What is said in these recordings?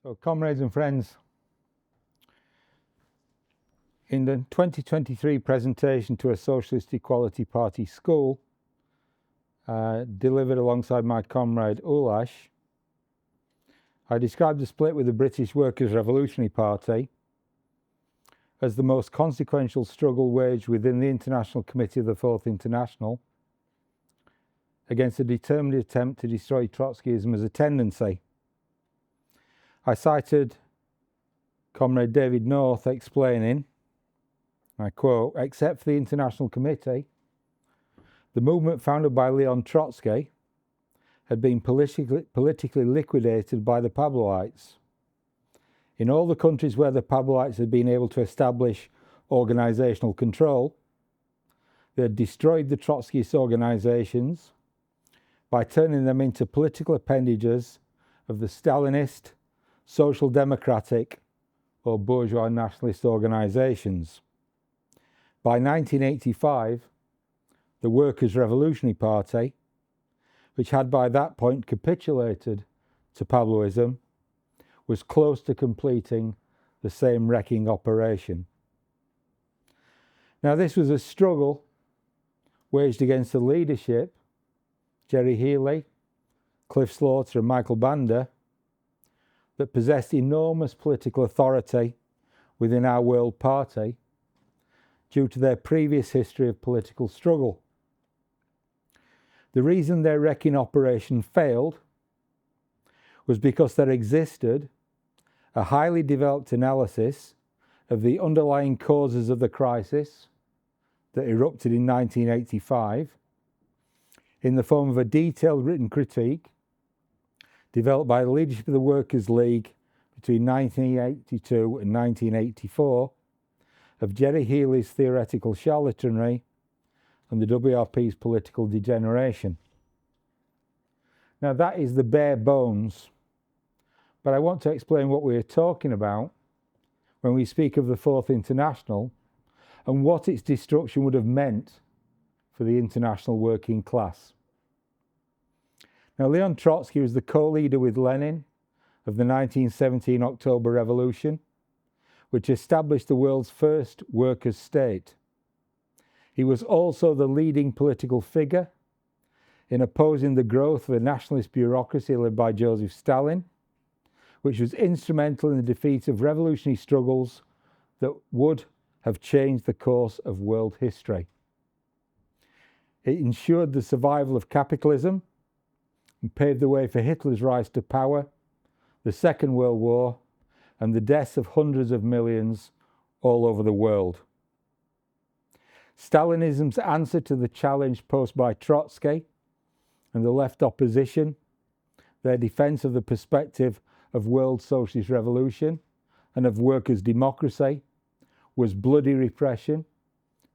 So, comrades and friends, in the 2023 presentation to a Socialist Equality Party school, delivered alongside my comrade Ulash, I described the split with the British Workers' Revolutionary Party as the most consequential struggle waged within the International Committee of the Fourth International against a determined attempt to destroy Trotskyism as a tendency. I cited Comrade David North explaining, I quote, "Except for the International Committee, the movement founded by Leon Trotsky had been politically liquidated by the Pavlovites. In all the countries where the Pavlovites had been able to establish organizational control, they had destroyed the Trotskyist organizations by turning them into political appendages of the Stalinist, social democratic, or bourgeois nationalist organizations. By 1985, the Workers' Revolutionary Party, which had by that point capitulated to Pavlovism, was close to completing the same wrecking operation." Now, this was a struggle waged against the leadership, Jerry Healy, Cliff Slaughter and Michael Banda, that possessed enormous political authority within our World Party due to their previous history of political struggle. The reason their wrecking operation failed was because there existed a highly developed analysis of the underlying causes of the crisis that erupted in 1985 in the form of a detailed written critique developed by the leadership of the Workers' League between 1982 and 1984 of Jerry Healy's theoretical charlatanry and the WRP's political degeneration. Now, that is the bare bones, but I want to explain what we are talking about when we speak of the Fourth International and what its destruction would have meant for the international working class. Now, Leon Trotsky was the co-leader with Lenin of the 1917 October Revolution, which established the world's first workers' state. He was also the leading political figure in opposing the growth of a nationalist bureaucracy led by Joseph Stalin, which was instrumental in the defeat of revolutionary struggles that would have changed the course of world history. It ensured the survival of capitalism and paved the way for Hitler's rise to power, the Second World War, and the deaths of hundreds of millions all over the world. Stalinism's answer to the challenge posed by Trotsky and the left opposition, their defense of the perspective of world socialist revolution and of workers' democracy, was bloody repression,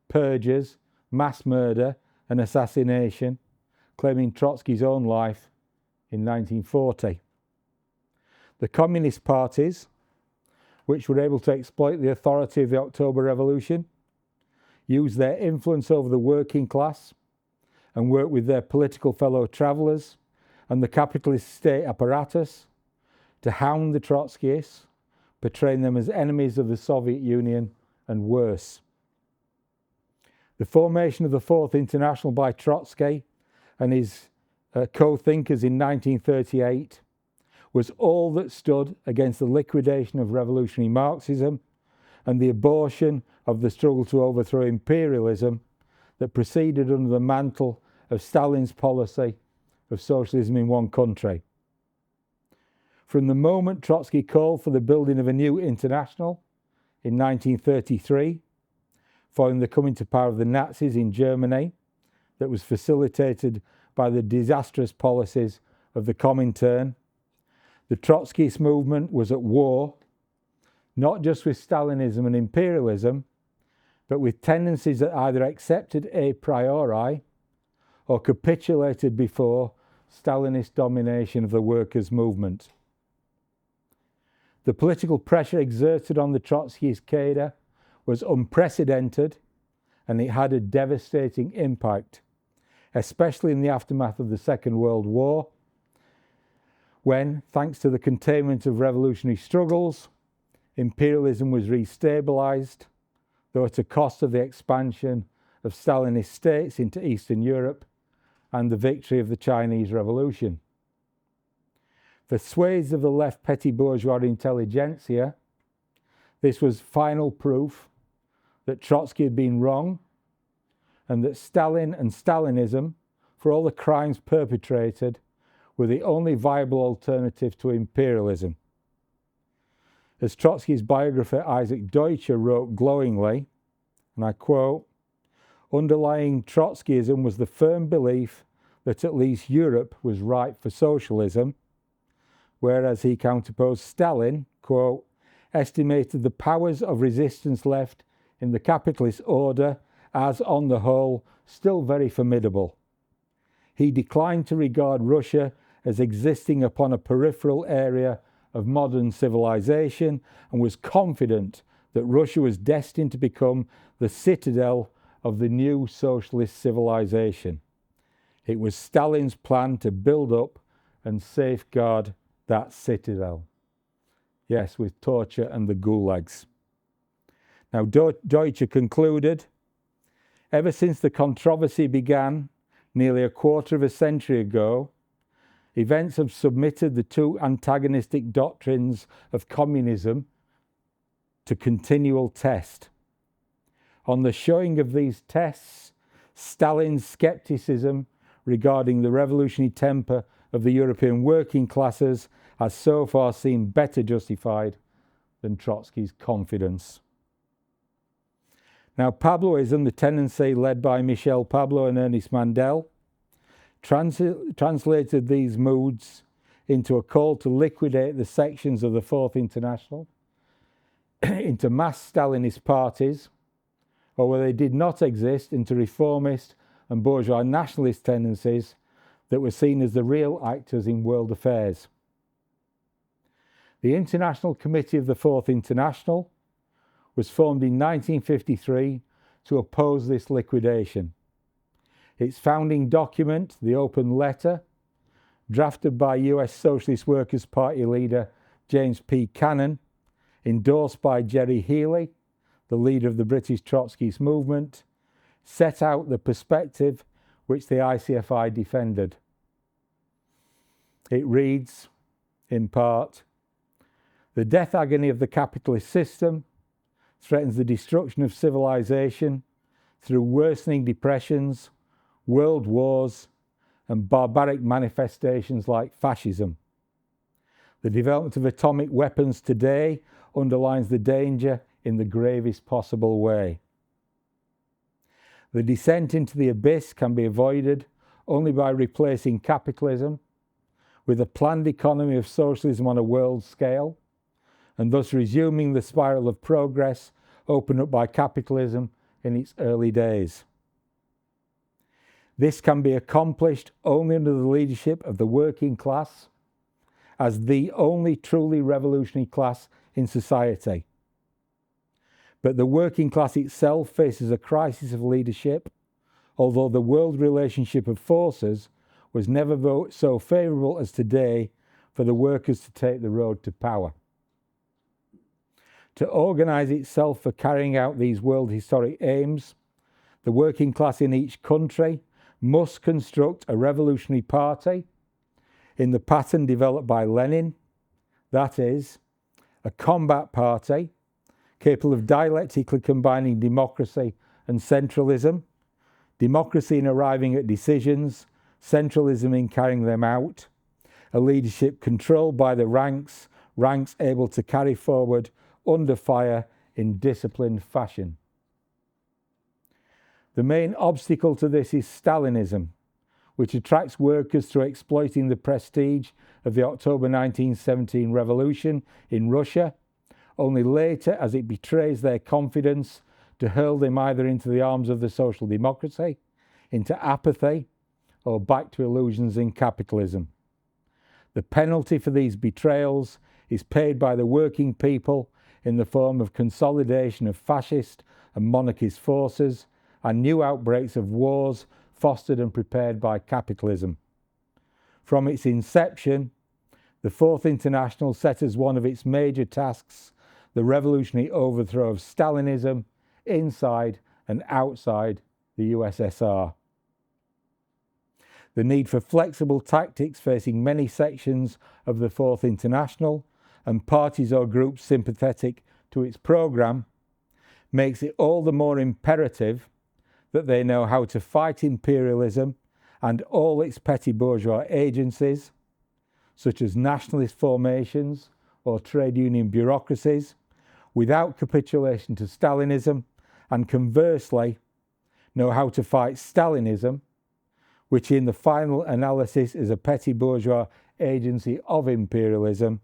purges, mass murder, and assassination, claiming Trotsky's own life in 1940. The communist parties, which were able to exploit the authority of the October Revolution, used their influence over the working class and worked with their political fellow travellers and the capitalist state apparatus to hound the Trotskyists, portraying them as enemies of the Soviet Union and worse. The formation of the Fourth International by Trotsky and his co-thinkers in 1938 was all that stood against the liquidation of revolutionary Marxism and the abortion of the struggle to overthrow imperialism that proceeded under the mantle of Stalin's policy of socialism in one country. From the moment Trotsky called for the building of a new international in 1933, following the coming to power of the Nazis in Germany, that was facilitated by the disastrous policies of the Comintern, the Trotskyist movement was at war, not just with Stalinism and imperialism, but with tendencies that either accepted a priori or capitulated before Stalinist domination of the workers' movement. The political pressure exerted on the Trotskyist cadre was unprecedented, and it had a devastating impact, especially in the aftermath of the Second World War, when, thanks to the containment of revolutionary struggles, imperialism was restabilized, though at a cost of the expansion of Stalinist states into Eastern Europe and the victory of the Chinese Revolution. For swathes of the left petty bourgeois intelligentsia, this was final proof that Trotsky had been wrong and that Stalin and Stalinism, for all the crimes perpetrated, were the only viable alternative to imperialism. As Trotsky's biographer Isaac Deutscher wrote glowingly, and I quote, "Underlying Trotskyism was the firm belief that at least Europe was ripe for socialism, whereas he counterposed Stalin, quote, estimated the powers of resistance left in the capitalist order as, on the whole, still very formidable. He declined to regard Russia as existing upon a peripheral area of modern civilization and was confident that Russia was destined to become the citadel of the new socialist civilization. It was Stalin's plan to build up and safeguard that citadel." Yes, with torture and the gulags. Now, Deutscher concluded, "Ever since the controversy began nearly a quarter of a century ago, events have submitted the two antagonistic doctrines of communism to continual test. On the showing of these tests, Stalin's skepticism regarding the revolutionary temper of the European working classes has so far seemed better justified than Trotsky's confidence." Now, Pabloism, the tendency led by Michel Pablo and Ernest Mandel, translated these moods into a call to liquidate the sections of the Fourth International into mass Stalinist parties, or where they did not exist, into reformist and bourgeois nationalist tendencies that were seen as the real actors in world affairs. The International Committee of the Fourth International was formed in 1953 to oppose this liquidation. Its founding document, the Open Letter, drafted by US Socialist Workers' Party leader James P. Cannon, endorsed by Jerry Healy, the leader of the British Trotskyist movement, set out the perspective which the ICFI defended. It reads, in part, "The death agony of the capitalist system threatens the destruction of civilization through worsening depressions, world wars, and barbaric manifestations like fascism. The development of atomic weapons today underlines the danger in the gravest possible way. The descent into the abyss can be avoided only by replacing capitalism with a planned economy of socialism on a world scale, and thus resuming the spiral of progress opened up by capitalism in its early days. This can be accomplished only under the leadership of the working class as the only truly revolutionary class in society. But the working class itself faces a crisis of leadership, although the world relationship of forces was never so favourable as today for the workers to take the road to power. To organise itself for carrying out these world historic aims, the working class in each country must construct a revolutionary party in the pattern developed by Lenin, that is, a combat party capable of dialectically combining democracy and centralism, democracy in arriving at decisions, centralism in carrying them out, a leadership controlled by the ranks able to carry forward under fire in disciplined fashion. The main obstacle to this is Stalinism, which attracts workers through exploiting the prestige of the October 1917 revolution in Russia, only later as it betrays their confidence to hurl them either into the arms of the social democracy, into apathy, or back to illusions in capitalism. The penalty for these betrayals is paid by the working people in the form of consolidation of fascist and monarchist forces and new outbreaks of wars fostered and prepared by capitalism. From its inception, The Fourth International set as one of its major tasks the revolutionary overthrow of Stalinism inside and outside the USSR. The need for flexible tactics facing many sections of the Fourth International and parties or groups sympathetic to its programme makes it all the more imperative that they know how to fight imperialism and all its petty bourgeois agencies, such as nationalist formations or trade union bureaucracies, without capitulation to Stalinism, and conversely, know how to fight Stalinism, which in the final analysis is a petty bourgeois agency of imperialism,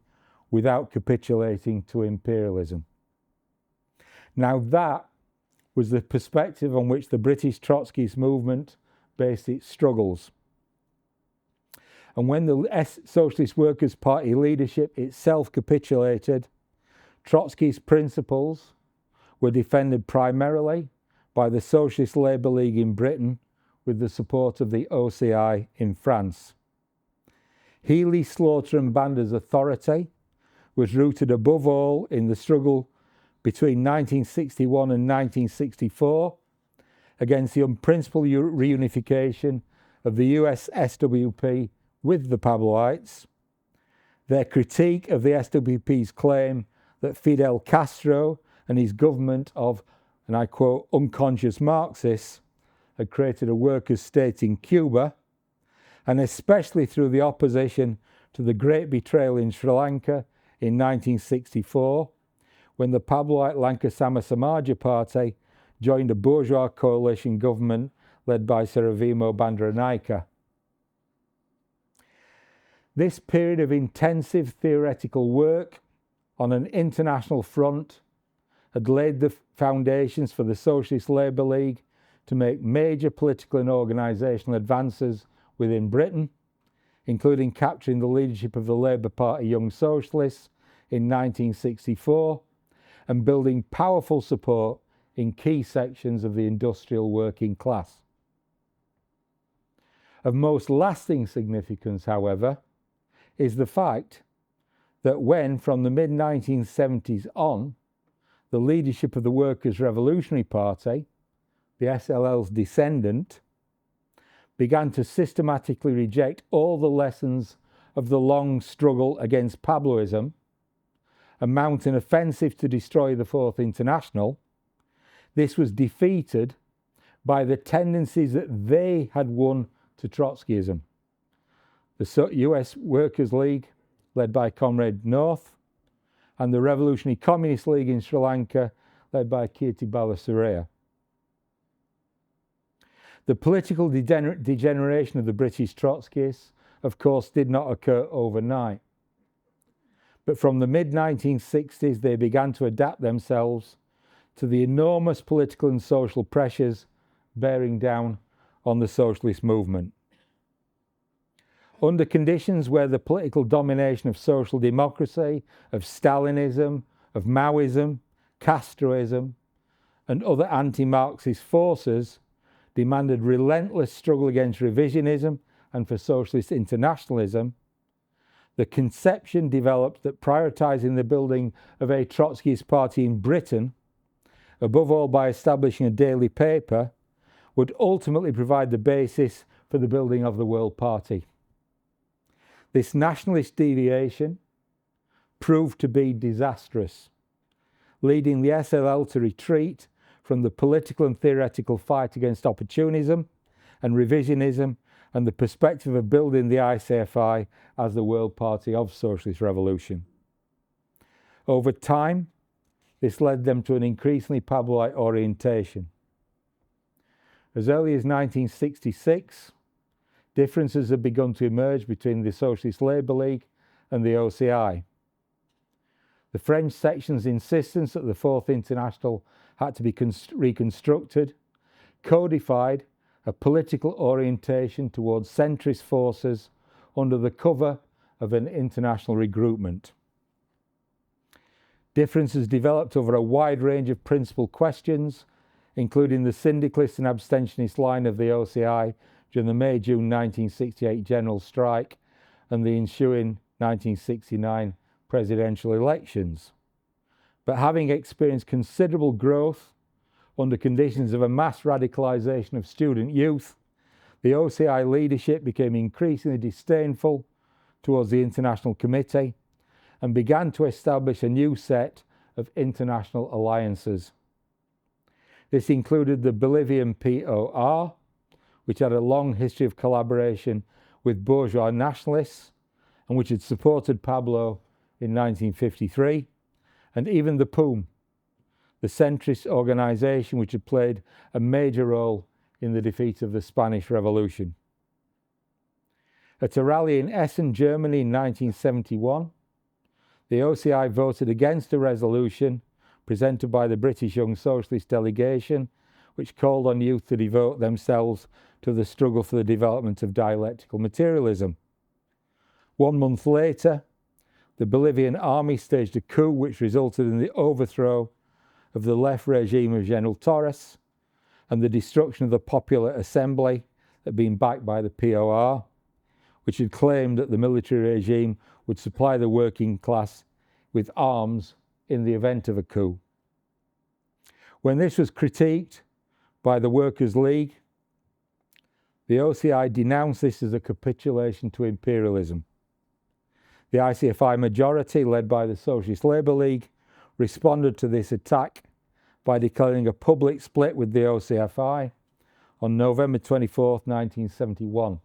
without capitulating to imperialism. Now that was the perspective on which the British Trotskyist movement based its struggles. And when the Socialist Workers' Party leadership itself capitulated, Trotskyist principles were defended primarily by the Socialist Labour League in Britain with the support of the OCI in France. Healy, Slaughter and Banda's authority was rooted above all in the struggle between 1961 and 1964 against the unprincipled reunification of the US SWP with the Pabloites, their critique of the SWP's claim that Fidel Castro and his government of, and I quote, unconscious Marxists had created a workers' state in Cuba, and especially through the opposition to the Great Betrayal in Sri Lanka in 1964, when the Pabloite Lanka Samaja Party joined a bourgeois coalition government led by Saravimo Bandaranaike. This period of intensive theoretical work on an international front had laid the foundations for the Socialist Labour League to make major political and organisational advances within Britain, including capturing the leadership of the Labour Party Young Socialists in 1964 and building powerful support in key sections of the industrial working class. Of most lasting significance, however, is the fact that when, from the mid-1970s on, the leadership of the Workers' Revolutionary Party, the SLL's descendant, began to systematically reject all the lessons of the long struggle against Pabloism and mount an offensive to destroy the Fourth International, this was defeated by the tendencies that they had won to Trotskyism. The US Workers' League, led by Comrade North, and the Revolutionary Communist League in Sri Lanka, led by Kirti Balasuriya. The political degeneration of the British Trotskyists, of course, did not occur overnight. But from the mid-1960s, they began to adapt themselves to the enormous political and social pressures bearing down on the socialist movement. Under conditions where the political domination of social democracy, of Stalinism, of Maoism, Castroism, and other anti-Marxist forces demanded relentless struggle against revisionism and for socialist internationalism, the conception developed that prioritising the building of a Trotskyist party in Britain, above all by establishing a daily paper, would ultimately provide the basis for the building of the World Party. This nationalist deviation proved to be disastrous, leading the SLL to retreat from the political and theoretical fight against opportunism and revisionism and the perspective of building the ICFI as the World Party of Socialist Revolution. Over time, this led them to an increasingly Pabloite orientation. As early as 1966, differences had begun to emerge between the Socialist Labour League and the OCI. The French section's insistence that the Fourth International had to be reconstructed codified a political orientation towards centrist forces under the cover of an international regroupment. Differences developed over a wide range of principal questions, including the syndicalist and abstentionist line of the OCI during the May-June 1968 general strike and the ensuing 1969 presidential elections. But having experienced considerable growth under conditions of a mass radicalisation of student youth, the OCI leadership became increasingly disdainful towards the International Committee and began to establish a new set of international alliances. This included the Bolivian POR, which had a long history of collaboration with bourgeois nationalists and which had supported Pablo in 1953, and even the PUM, the centrist organisation which had played a major role in the defeat of the Spanish Revolution. At a rally in Essen, Germany in 1971, the OCI voted against a resolution presented by the British Young Socialist delegation, which called on youth to devote themselves to the struggle for the development of dialectical materialism. 1 month later, the Bolivian army staged a coup which resulted in the overthrow of the left regime of General Torres and the destruction of the Popular Assembly that had been backed by the POR, which had claimed that the military regime would supply the working class with arms in the event of a coup. When this was critiqued by the Workers' League, the OCI denounced this as a capitulation to imperialism. The ICFI majority, led by the Socialist Labour League, responded to this attack by declaring a public split with the OCFI on November 24, 1971.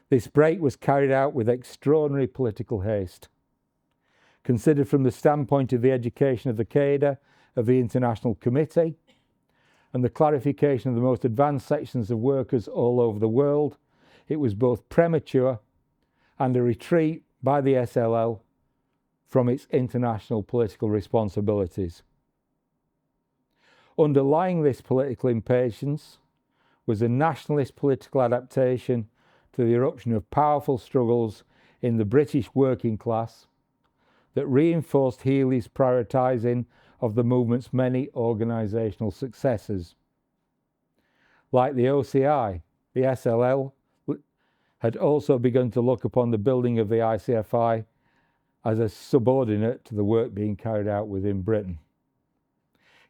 This break was carried out with extraordinary political haste. Considered from the standpoint of the education of the cadre of the International Committee and the clarification of the most advanced sections of workers all over the world, it was both premature and a retreat by the SLL from its international political responsibilities. Underlying this political impatience was a nationalist political adaptation to the eruption of powerful struggles in the British working class that reinforced Healy's prioritising of the movement's many organisational successes. Like the OCI, the SLL had also begun to look upon the building of the ICFI as a subordinate to the work being carried out within Britain.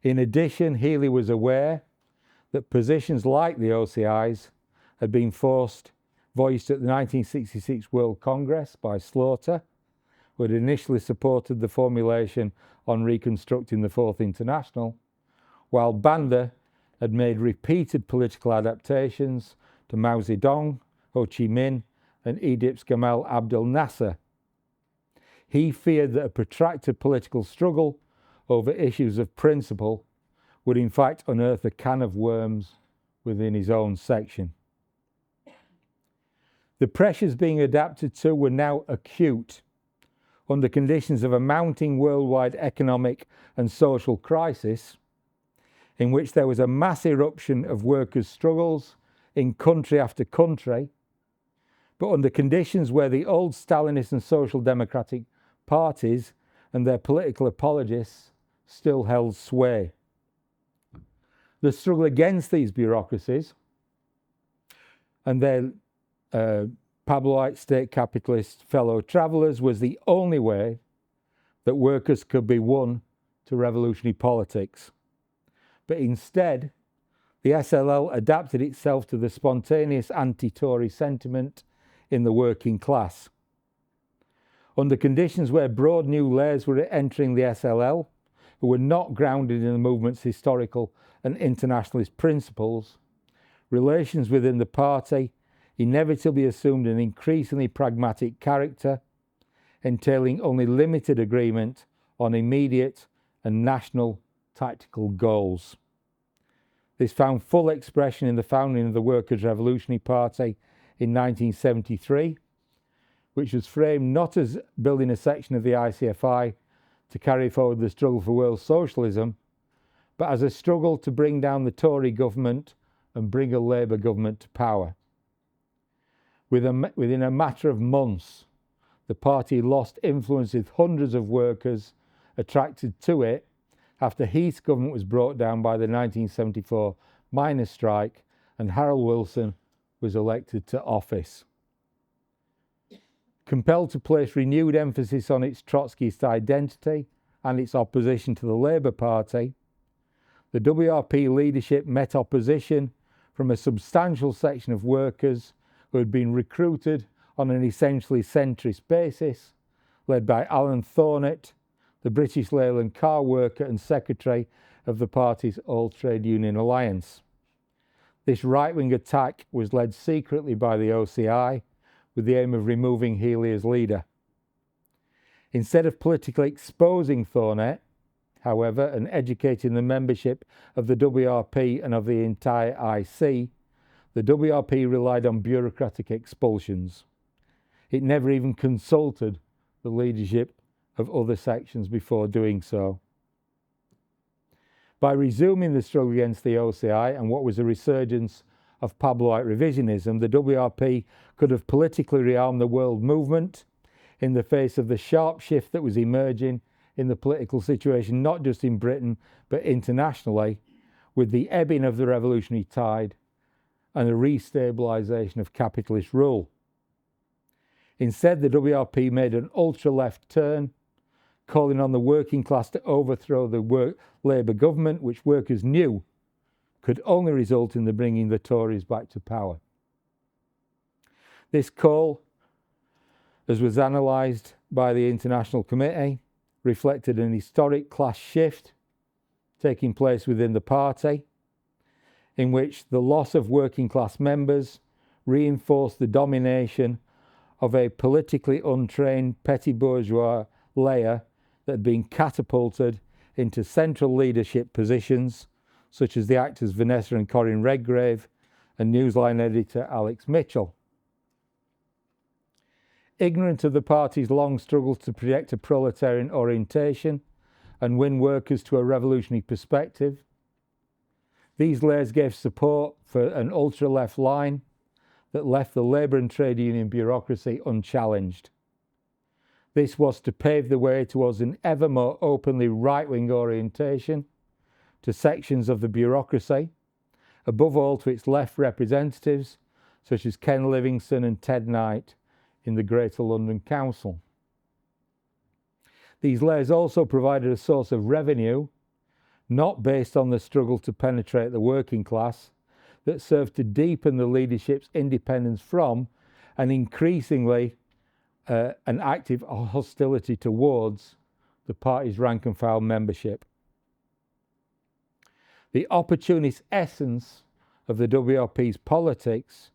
In addition, Healy was aware that positions like the OCI's had been voiced at the 1966 World Congress by Slaughter, who had initially supported the formulation on reconstructing the Fourth International, while Banda had made repeated political adaptations to Mao Zedong, Ho Chi Minh, and Egypt's Gamal Abdel Nasser. He feared that a protracted political struggle over issues of principle would in fact unearth a can of worms within his own section. The pressures being adapted to were now acute under conditions of a mounting worldwide economic and social crisis in which there was a mass eruption of workers' struggles in country after country, but under conditions where the old Stalinist and Social Democratic parties and their political apologists still held sway. The struggle against these bureaucracies and their Pabloite state capitalist fellow travellers was the only way that workers could be won to revolutionary politics. But instead, the SLL adapted itself to the spontaneous anti-Tory sentiment in the working class. Under conditions where broad new layers were entering the SLL, who were not grounded in the movement's historical and internationalist principles, relations within the party inevitably assumed an increasingly pragmatic character, entailing only limited agreement on immediate and national tactical goals. This found full expression in the founding of the Workers' Revolutionary Party in 1973, which was framed not as building a section of the ICFI to carry forward the struggle for world socialism, but as a struggle to bring down the Tory government and bring a Labour government to power. Within a matter of months, the party lost influence with hundreds of workers attracted to it after Heath's government was brought down by the 1974 miners' strike and Harold Wilson was elected to office. Compelled to place renewed emphasis on its Trotskyist identity and its opposition to the Labour Party, the WRP leadership met opposition from a substantial section of workers who had been recruited on an essentially centrist basis, led by Alan Thornett, the British Leyland car worker and secretary of the party's All Trade Union Alliance. This right-wing attack was led secretly by the OCI with the aim of removing Healy as leader. Instead of politically exposing Thornett, however, and educating the membership of the WRP and of the entire IC, the WRP relied on bureaucratic expulsions. It never even consulted the leadership of other sections before doing so. By resuming the struggle against the OCI and what was a resurgence of Pabloite revisionism, the WRP could have politically rearmed the world movement in the face of the sharp shift that was emerging in the political situation, not just in Britain, but internationally, with the ebbing of the revolutionary tide and the restabilisation of capitalist rule. Instead, the WRP made an ultra-left turn, calling on the working class to overthrow the Labour government, which workers knew could only result in the bringing the Tories back to power. This call, as was analysed by the International Committee, reflected an historic class shift taking place within the party, in which the loss of working class members reinforced the domination of a politically untrained petty bourgeois layer that had been catapulted into central leadership positions, such as the actors Vanessa and Corinne Redgrave and Newsline editor Alex Mitchell. Ignorant of the party's long struggles to project a proletarian orientation and win workers to a revolutionary perspective, these layers gave support for an ultra-left line that left the labour and trade union bureaucracy unchallenged. This was to pave the way towards an ever more openly right-wing orientation to sections of the bureaucracy, above all to its left representatives, such as Ken Livingstone and Ted Knight in the Greater London Council. These layers also provided a source of revenue, not based on the struggle to penetrate the working class, that served to deepen the leadership's independence from, and increasingly an active hostility towards, the party's rank and file membership. The opportunist essence of the WRP's politics,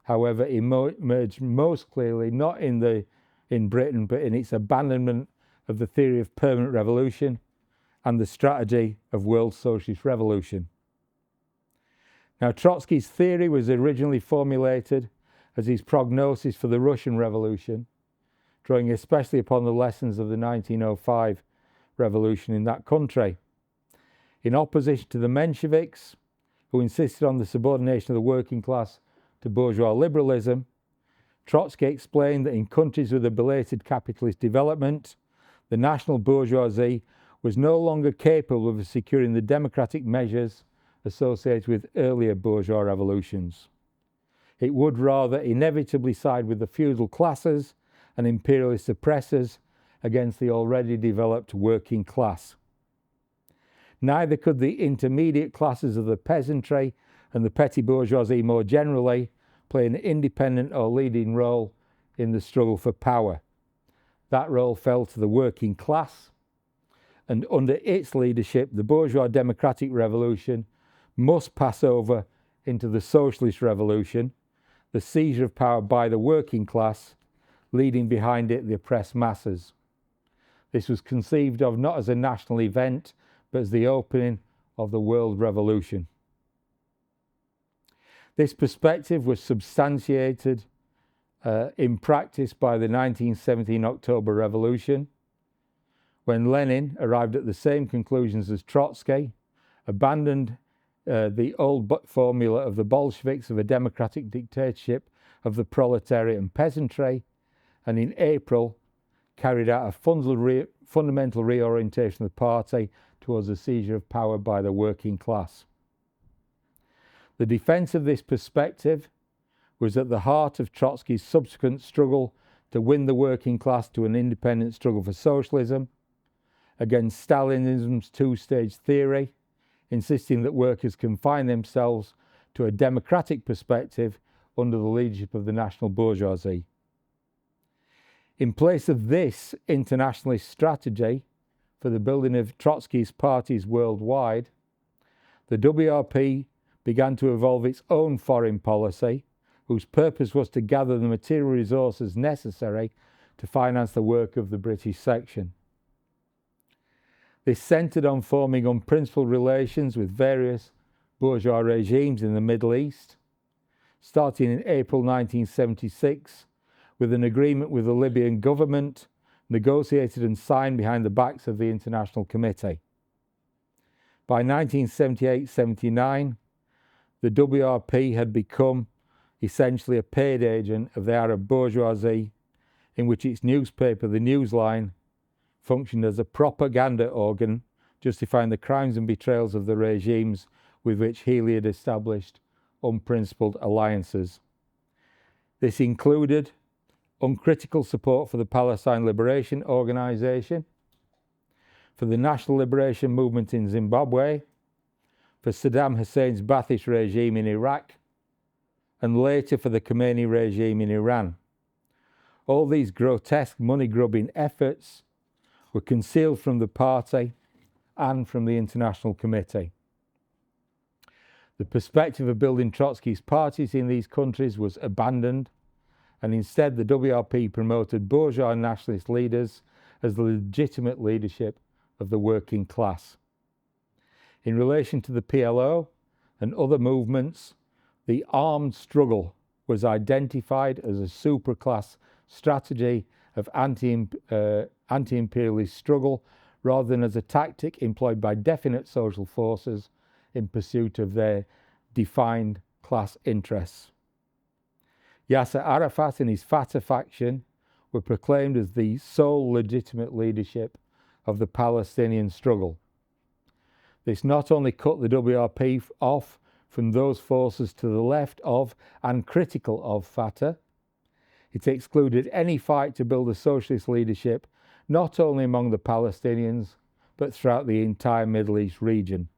however, emerged most clearly not in Britain, but in its abandonment of the theory of permanent revolution and the strategy of world socialist revolution. Now, Trotsky's theory was originally formulated as his prognosis for the Russian Revolution, drawing especially upon the lessons of the 1905 revolution in that country. In opposition to the Mensheviks, who insisted on the subordination of the working class to bourgeois liberalism, Trotsky explained that in countries with a belated capitalist development, the national bourgeoisie was no longer capable of securing the democratic measures associated with earlier bourgeois revolutions. It would rather inevitably side with the feudal classes and imperialist oppressors against the already developed working class. Neither could the intermediate classes of the peasantry and the petty bourgeoisie more generally play an independent or leading role in the struggle for power. That role fell to the working class, and under its leadership, the bourgeois democratic revolution must pass over into the socialist revolution, the seizure of power by the working class, leading behind it the oppressed masses. This was conceived of not as a national event, but as the opening of the world revolution. This perspective was substantiated in practice by the 1917 October Revolution, when Lenin arrived at the same conclusions as Trotsky, abandoned the old formula of the Bolsheviks of a democratic dictatorship of the proletariat and peasantry, and in April carried out a fundamental reorientation of the party towards the seizure of power by the working class. The defence of this perspective was at the heart of Trotsky's subsequent struggle to to win the working class to an independent struggle for socialism, against Stalinism's two-stage theory, insisting that workers confine themselves to a democratic perspective under the leadership of the national bourgeoisie. In place of this internationalist strategy for the building of Trotskyist parties worldwide, the WRP began to evolve its own foreign policy, whose purpose was to gather the material resources necessary to finance the work of the British section. This centred on forming unprincipled relations with various bourgeois regimes in the Middle East, starting in April 1976 with an agreement with the Libyan government, negotiated and signed behind the backs of the International Committee. By 1978-79, the WRP had become essentially a paid agent of the Arab bourgeoisie, in which its newspaper, the Newsline, functioned as a propaganda organ, justifying the crimes and betrayals of the regimes with which Healy had established unprincipled alliances. This included uncritical support for the Palestine Liberation Organization, for the National Liberation Movement in Zimbabwe, for Saddam Hussein's Ba'athist regime in Iraq, and later for the Khomeini regime in Iran. All these grotesque money-grubbing efforts were concealed from the party and from the International Committee. The perspective of building Trotskyist parties in these countries was abandoned, and instead the WRP promoted bourgeois nationalist leaders as the legitimate leadership of the working class. In relation to the PLO and other movements, the armed struggle was identified as a superclass strategy of anti-imperialist struggle rather than as a tactic employed by definite social forces in pursuit of their defined class interests. Yasser Arafat and his Fatah faction were proclaimed as the sole legitimate leadership of the Palestinian struggle. This not only cut the WRP off from those forces to the left of and critical of Fatah, it excluded any fight to build a socialist leadership not only among the Palestinians but throughout the entire Middle East region.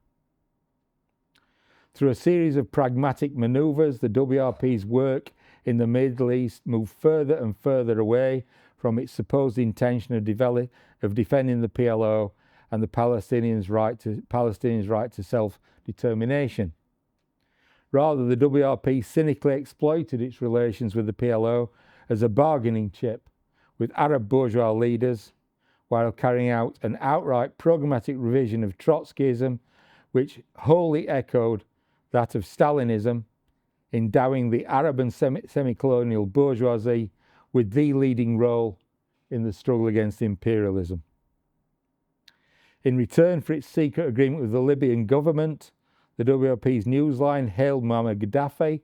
Through a series of pragmatic manoeuvres, the WRP's work in the Middle East moved further and further away from its supposed intention of defending the PLO and the Palestinians' right to self-determination. Rather, the WRP cynically exploited its relations with the PLO as a bargaining chip with Arab bourgeois leaders, while carrying out an outright programmatic revision of Trotskyism, which wholly echoed that of Stalinism, endowing the Arab and semi-colonial bourgeoisie with the leading role in the struggle against imperialism. In return for its secret agreement with the Libyan government, the WRP's Newsline hailed Muammar Gaddafi,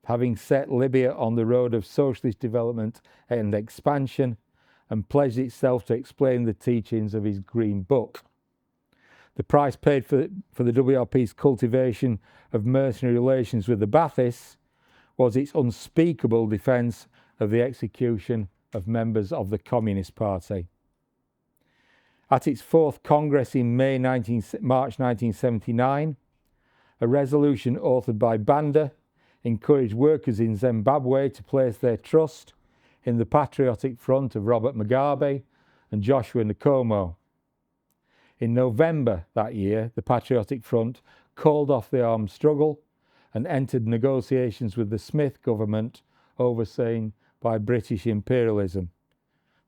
having set Libya on the road of socialist development and expansion, and pledged itself to explain the teachings of his Green Book. The price paid for the WRP's cultivation of mercenary relations with the Baathists was its unspeakable defence of the execution of members of the Communist Party. At its fourth Congress in March 1979, a resolution authored by Banda encouraged workers in Zimbabwe to place their trust in the Patriotic Front of Robert Mugabe and Joshua Nkomo. In November that year, the Patriotic Front called off the armed struggle and entered negotiations with the Smith government overseen by British imperialism.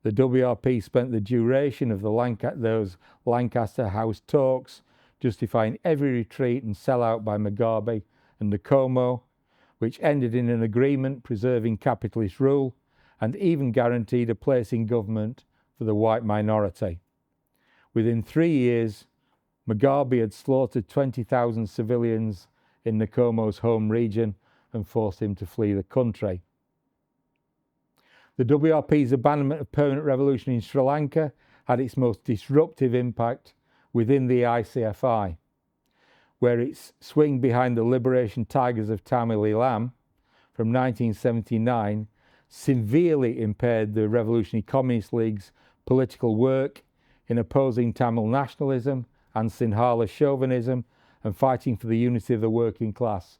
The WRP spent the duration of those Lancaster House talks justifying every retreat and sellout by Mugabe and Nkomo, which ended in an agreement preserving capitalist rule and even guaranteed a place in government for the white minority. Within 3 years, Mugabe had slaughtered 20,000 civilians in Nkomo's home region and forced him to flee the country. The WRP's abandonment of permanent revolution in Sri Lanka had its most disruptive impact within the ICFI, where its swing behind the liberation tigers of Tamil Eelam from 1979 severely impaired the Revolutionary Communist League's political work in opposing Tamil nationalism and Sinhala chauvinism and fighting for the unity of the working class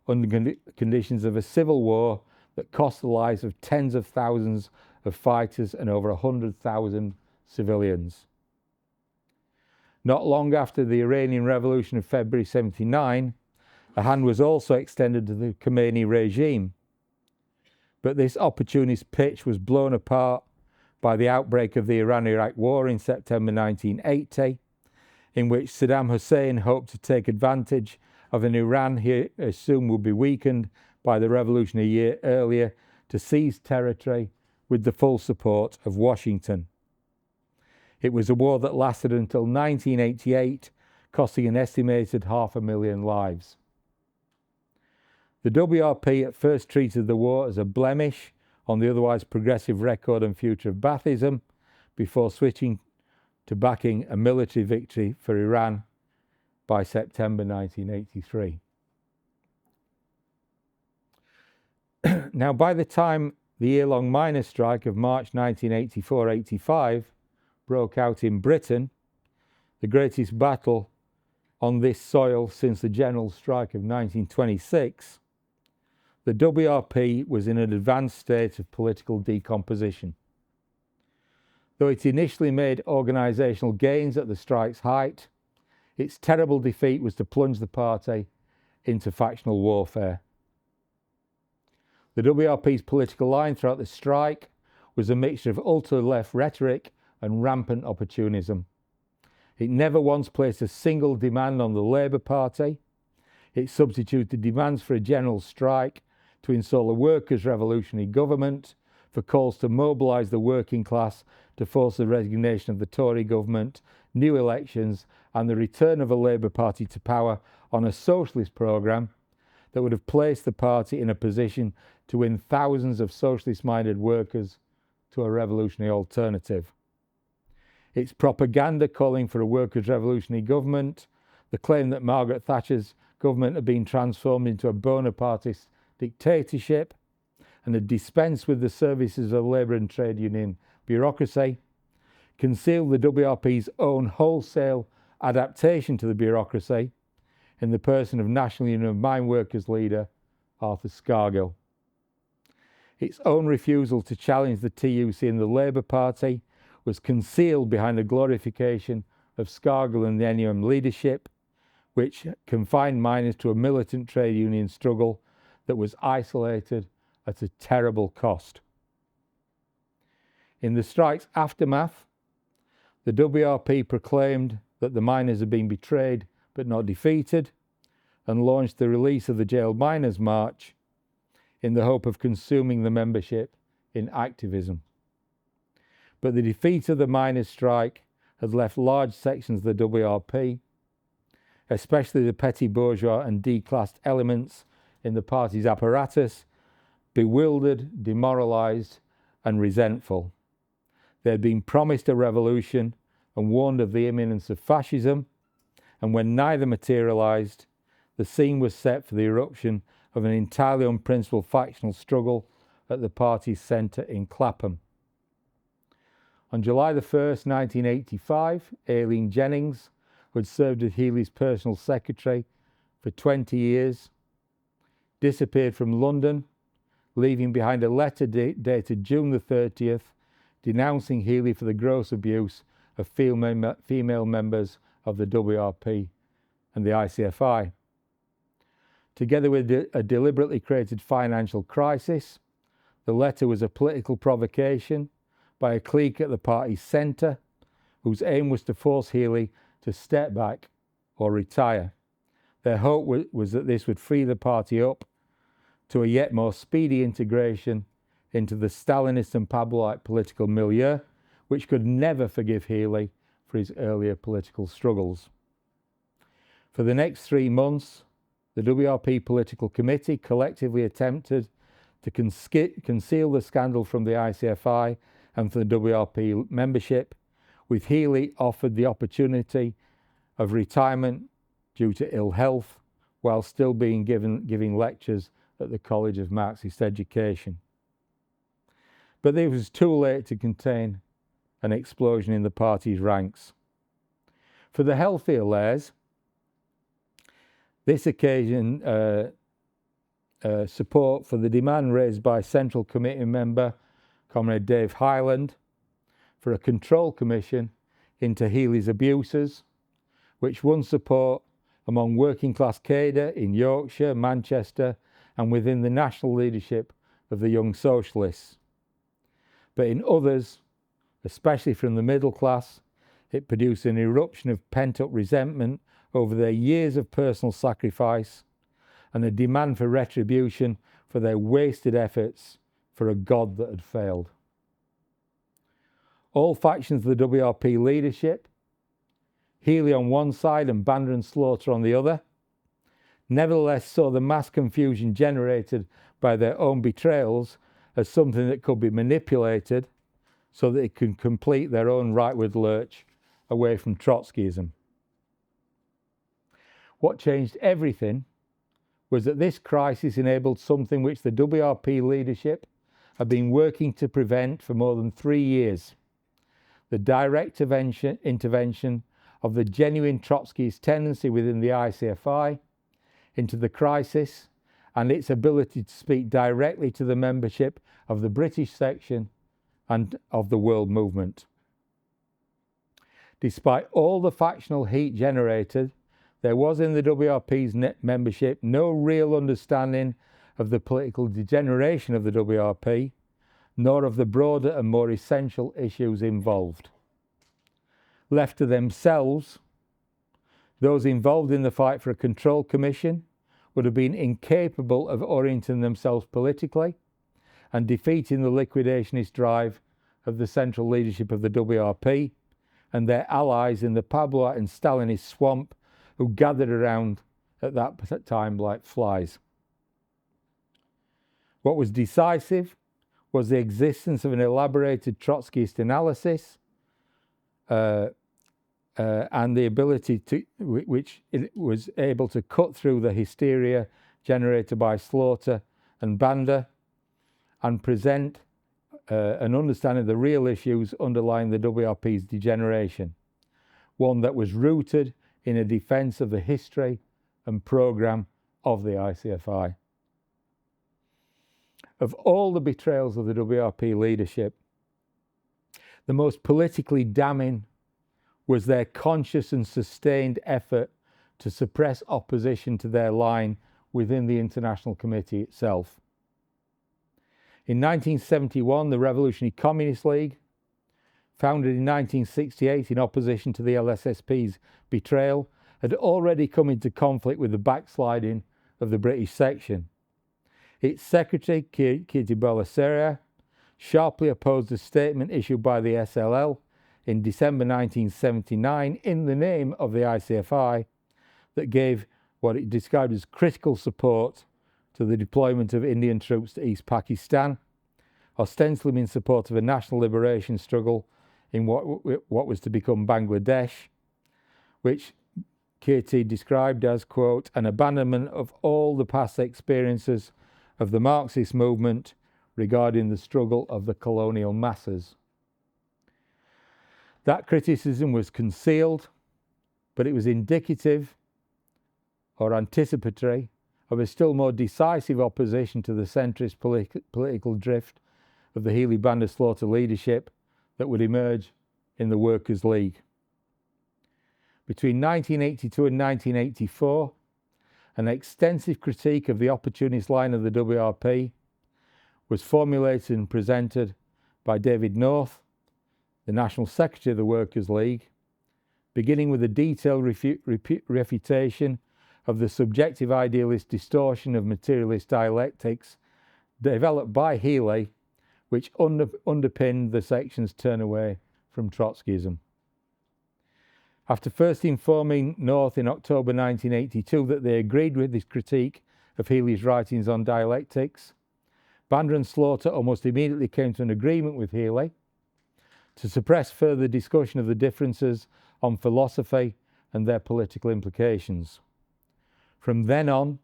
under conditions of a civil war that cost the lives of tens of thousands of fighters and over 100,000 civilians. Not long after the Iranian Revolution of February 79, a hand was also extended to the Khomeini regime, but this opportunist pitch was blown apart by the outbreak of the Iran-Iraq War in September 1980, in which Saddam Hussein hoped to take advantage of an Iran he assumed would be weakened by the revolution a year earlier to seize territory with the full support of Washington. It was a war that lasted until 1988, costing an estimated 500,000 lives. The WRP at first treated the war as a blemish on the otherwise progressive record and future of Baathism, before switching to backing a military victory for Iran by September 1983. Now, by the time the year-long miners' strike of March 1984-85 broke out in Britain, the greatest battle on this soil since the general strike of 1926, the WRP was in an advanced state of political decomposition. Though it initially made organisational gains at the strike's height, its terrible defeat was to plunge the party into factional warfare. The WRP's political line throughout the strike was a mixture of ultra-left rhetoric and rampant opportunism. It never once placed a single demand on the Labour Party. It substituted demands for a general strike to install a workers' revolutionary government, for calls to mobilise the working class to force the resignation of the Tory government, new elections, and the return of a Labour Party to power on a socialist programme that would have placed the party in a position to win thousands of socialist-minded workers to a revolutionary alternative. Its propaganda calling for a workers' revolutionary government, the claim that Margaret Thatcher's government had been transformed into a Bonapartist dictatorship, and had dispensed with the services of labour and trade union bureaucracy, concealed the WRP's own wholesale adaptation to the bureaucracy in the person of National Union of Mine Workers leader Arthur Scargill. Its own refusal to challenge the TUC and the Labour Party was concealed behind a glorification of Scargill and the NUM leadership, which confined miners to a militant trade union struggle that was isolated at a terrible cost. In the strike's aftermath, the WRP proclaimed that the miners had been betrayed but not defeated, and launched the release of the jailed miners' march in the hope of consuming the membership in activism. But the defeat of the miners' strike had left large sections of the WRP, especially the petty bourgeois and declassed elements in the party's apparatus, bewildered, demoralised and resentful. They had been promised a revolution and warned of the imminence of fascism, and when neither materialised, the scene was set for the eruption of an entirely unprincipled factional struggle at the party's centre in Clapham. On July the 1st, 1985, Aileen Jennings, who had served as Healy's personal secretary for 20 years, disappeared from London, leaving behind a letter dated June the 30th, denouncing Healy for the gross abuse of female members of the WRP and the ICFI. Together with a deliberately created financial crisis, the letter was a political provocation by a clique at the party's centre, whose aim was to force Healy to step back or retire. Their hope was that this would free the party up to a yet more speedy integration into the Stalinist and Pabloite political milieu, which could never forgive Healy for his earlier political struggles. For the next 3 months, the WRP Political Committee collectively attempted to conceal the scandal from the ICFI and from the WRP membership, with Healy offered the opportunity of retirement due to ill health, while still being giving lectures at the College of Marxist Education. but it was too late to contain an explosion in the party's ranks. For the healthier layers, this occasion support for the demand raised by Central Committee member Comrade Dave Hyland for a control commission into Healy's abuses, which won support among working class cadre in Yorkshire, Manchester, and within the national leadership of the Young Socialists. But in others, especially from the middle class, it produced an eruption of pent-up resentment over their years of personal sacrifice and a demand for retribution for their wasted efforts for a God that had failed. All factions of the WRP leadership, Healy on one side and Banda and Slaughter on the other, nevertheless saw the mass confusion generated by their own betrayals as something that could be manipulated so that it could complete their own rightward lurch away from Trotskyism. What changed everything was that this crisis enabled something which the WRP leadership had been working to prevent for more than 3 years: the direct intervention of the genuine Trotskyist tendency within the ICFI into the crisis and its ability to speak directly to the membership of the British section and of the world movement. Despite all the factional heat generated, there was in the WRP's membership no real understanding of the political degeneration of the WRP, nor of the broader and more essential issues involved. Left to themselves, those involved in the fight for a control commission would have been incapable of orienting themselves politically and defeating the liquidationist drive of the central leadership of the WRP and their allies in the Pabloite and Stalinist swamp who gathered around at that time like flies. What was decisive was the existence of an elaborated Trotskyist analysis and the ability to, which it was able to cut through the hysteria generated by Slaughter and Banda and present an understanding of the real issues underlying the WRP's degeneration, one that was rooted in a defence of the history and programme of the ICFI. Of all the betrayals of the WRP leadership, the most politically damning was their conscious and sustained effort to suppress opposition to their line within the International Committee itself. In 1971, the Revolutionary Communist League, founded in 1968 in opposition to the LSSP's betrayal, had already come into conflict with the backsliding of the British section. Its secretary, Kitty Balaseria, sharply opposed a statement issued by the SLL in December 1979 in the name of the ICFI that gave what it described as critical support to the deployment of Indian troops to East Pakistan, ostensibly in support of a national liberation struggle in what was to become Bangladesh, which KT described as, quote, an abandonment of all the past experiences of the Marxist movement regarding the struggle of the colonial masses. That criticism was concealed, but it was indicative or anticipatory of a still more decisive opposition to the centrist political drift of the Healy Banda Slaughter leadership that would emerge in the Workers' League. Between 1982 and 1984, an extensive critique of the opportunist line of the WRP was formulated and presented by David North, the National Secretary of the Workers' League, beginning with a detailed refutation of the subjective idealist distortion of materialist dialectics developed by Healy, which underpinned the section's turn away from Trotskyism. After first informing North in October 1982 that they agreed with this critique of Healy's writings on dialectics, Banda and Slaughter almost immediately came to an agreement with Healy to suppress further discussion of the differences on philosophy and their political implications. From then on,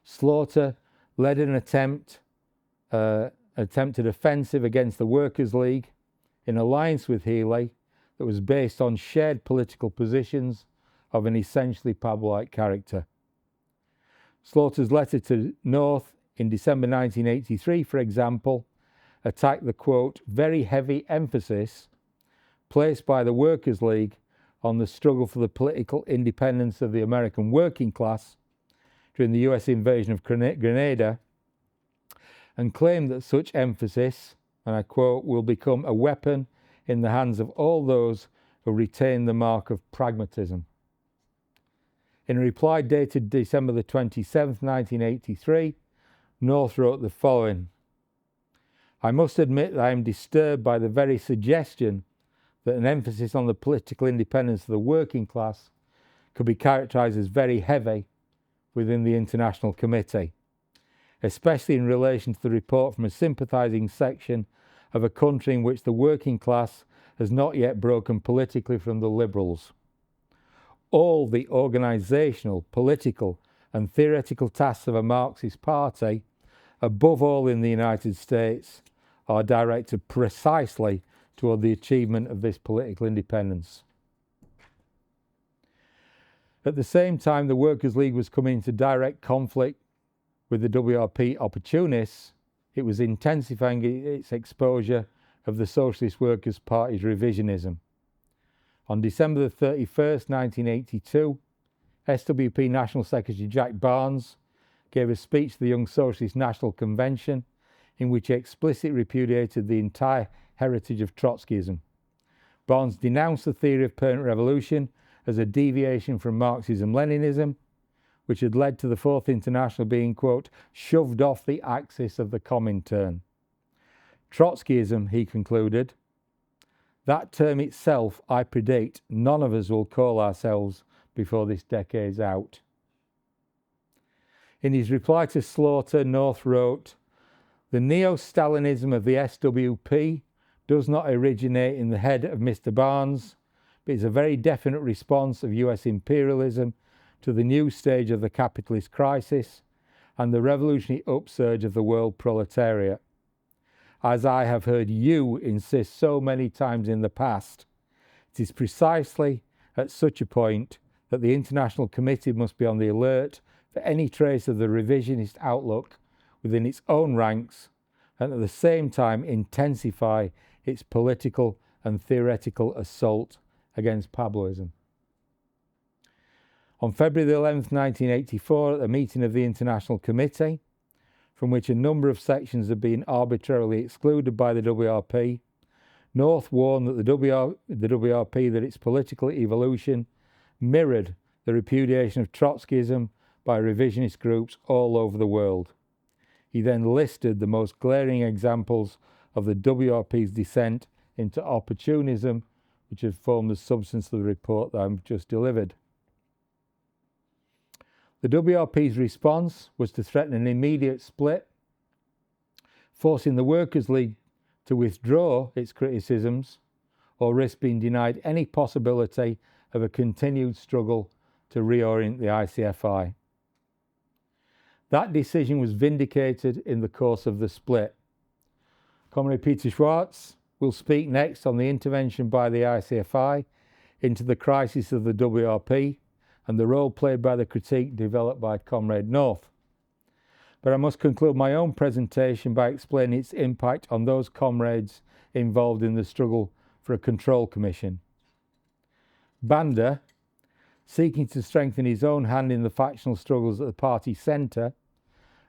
Slaughter led an attempt attempted offensive against the Workers' League in alliance with Healy that was based on shared political positions of an essentially Pabloite character. Slaughter's letter to North in December 1983, for example, attacked the, quote, very heavy emphasis placed by the Workers' League on the struggle for the political independence of the American working class during the US invasion of Grenada, and claimed that such emphasis, and I quote, will become a weapon in the hands of all those who retain the mark of pragmatism. In a reply dated December the 27th, 1983, North wrote the following: I must admit that I am disturbed by the very suggestion that an emphasis on the political independence of the working class could be characterised as very heavy within the International Committee, especially in relation to the report from a sympathising section of a country in which the working class has not yet broken politically from the liberals. All the organisational, political and theoretical tasks of a Marxist party, above all in the United States, are directed precisely toward the achievement of this political independence. At the same time the Workers' League was coming into direct conflict with the WRP opportunists, it was intensifying its exposure of the Socialist Workers' Party's revisionism. On December 31st, 1982, SWP National Secretary Jack Barnes gave a speech to the Young Socialist National Convention in which he explicitly repudiated the entire heritage of Trotskyism. Barnes denounced the theory of permanent revolution as a deviation from Marxism-Leninism, which had led to the Fourth International being, quote, shoved off the axis of the Comintern. Trotskyism, he concluded, that term itself, I predict, none of us will call ourselves before this decade's out. In his reply to Slaughter, North wrote, the neo-Stalinism of the SWP does not originate in the head of Mr. Barnes, but is a very definite response of US imperialism to the new stage of the capitalist crisis and the revolutionary upsurge of the world proletariat. As I have heard you insist so many times in the past, it is precisely at such a point that the International Committee must be on the alert for any trace of the revisionist outlook within its own ranks, and at the same time intensify its political and theoretical assault against Pabloism. On February the 11th, 1984, at the meeting of the International Committee, from which a number of sections had been arbitrarily excluded by the WRP, North warned that the WRP that its political evolution mirrored the repudiation of Trotskyism by revisionist groups all over the world. He then listed the most glaring examples of the WRP's descent into opportunism, which have formed the substance of the report that I've just delivered. The WRP's response was to threaten an immediate split, forcing the Workers' League to withdraw its criticisms or risk being denied any possibility of a continued struggle to reorient the ICFI. That decision was vindicated in the course of the split. Comrade Peter Schwarz will speak next on the intervention by the ICFI into the crisis of the WRP and the role played by the critique developed by Comrade North. But I must conclude my own presentation by explaining its impact on those comrades involved in the struggle for a control commission. Banda, seeking to strengthen his own hand in the factional struggles at the party centre,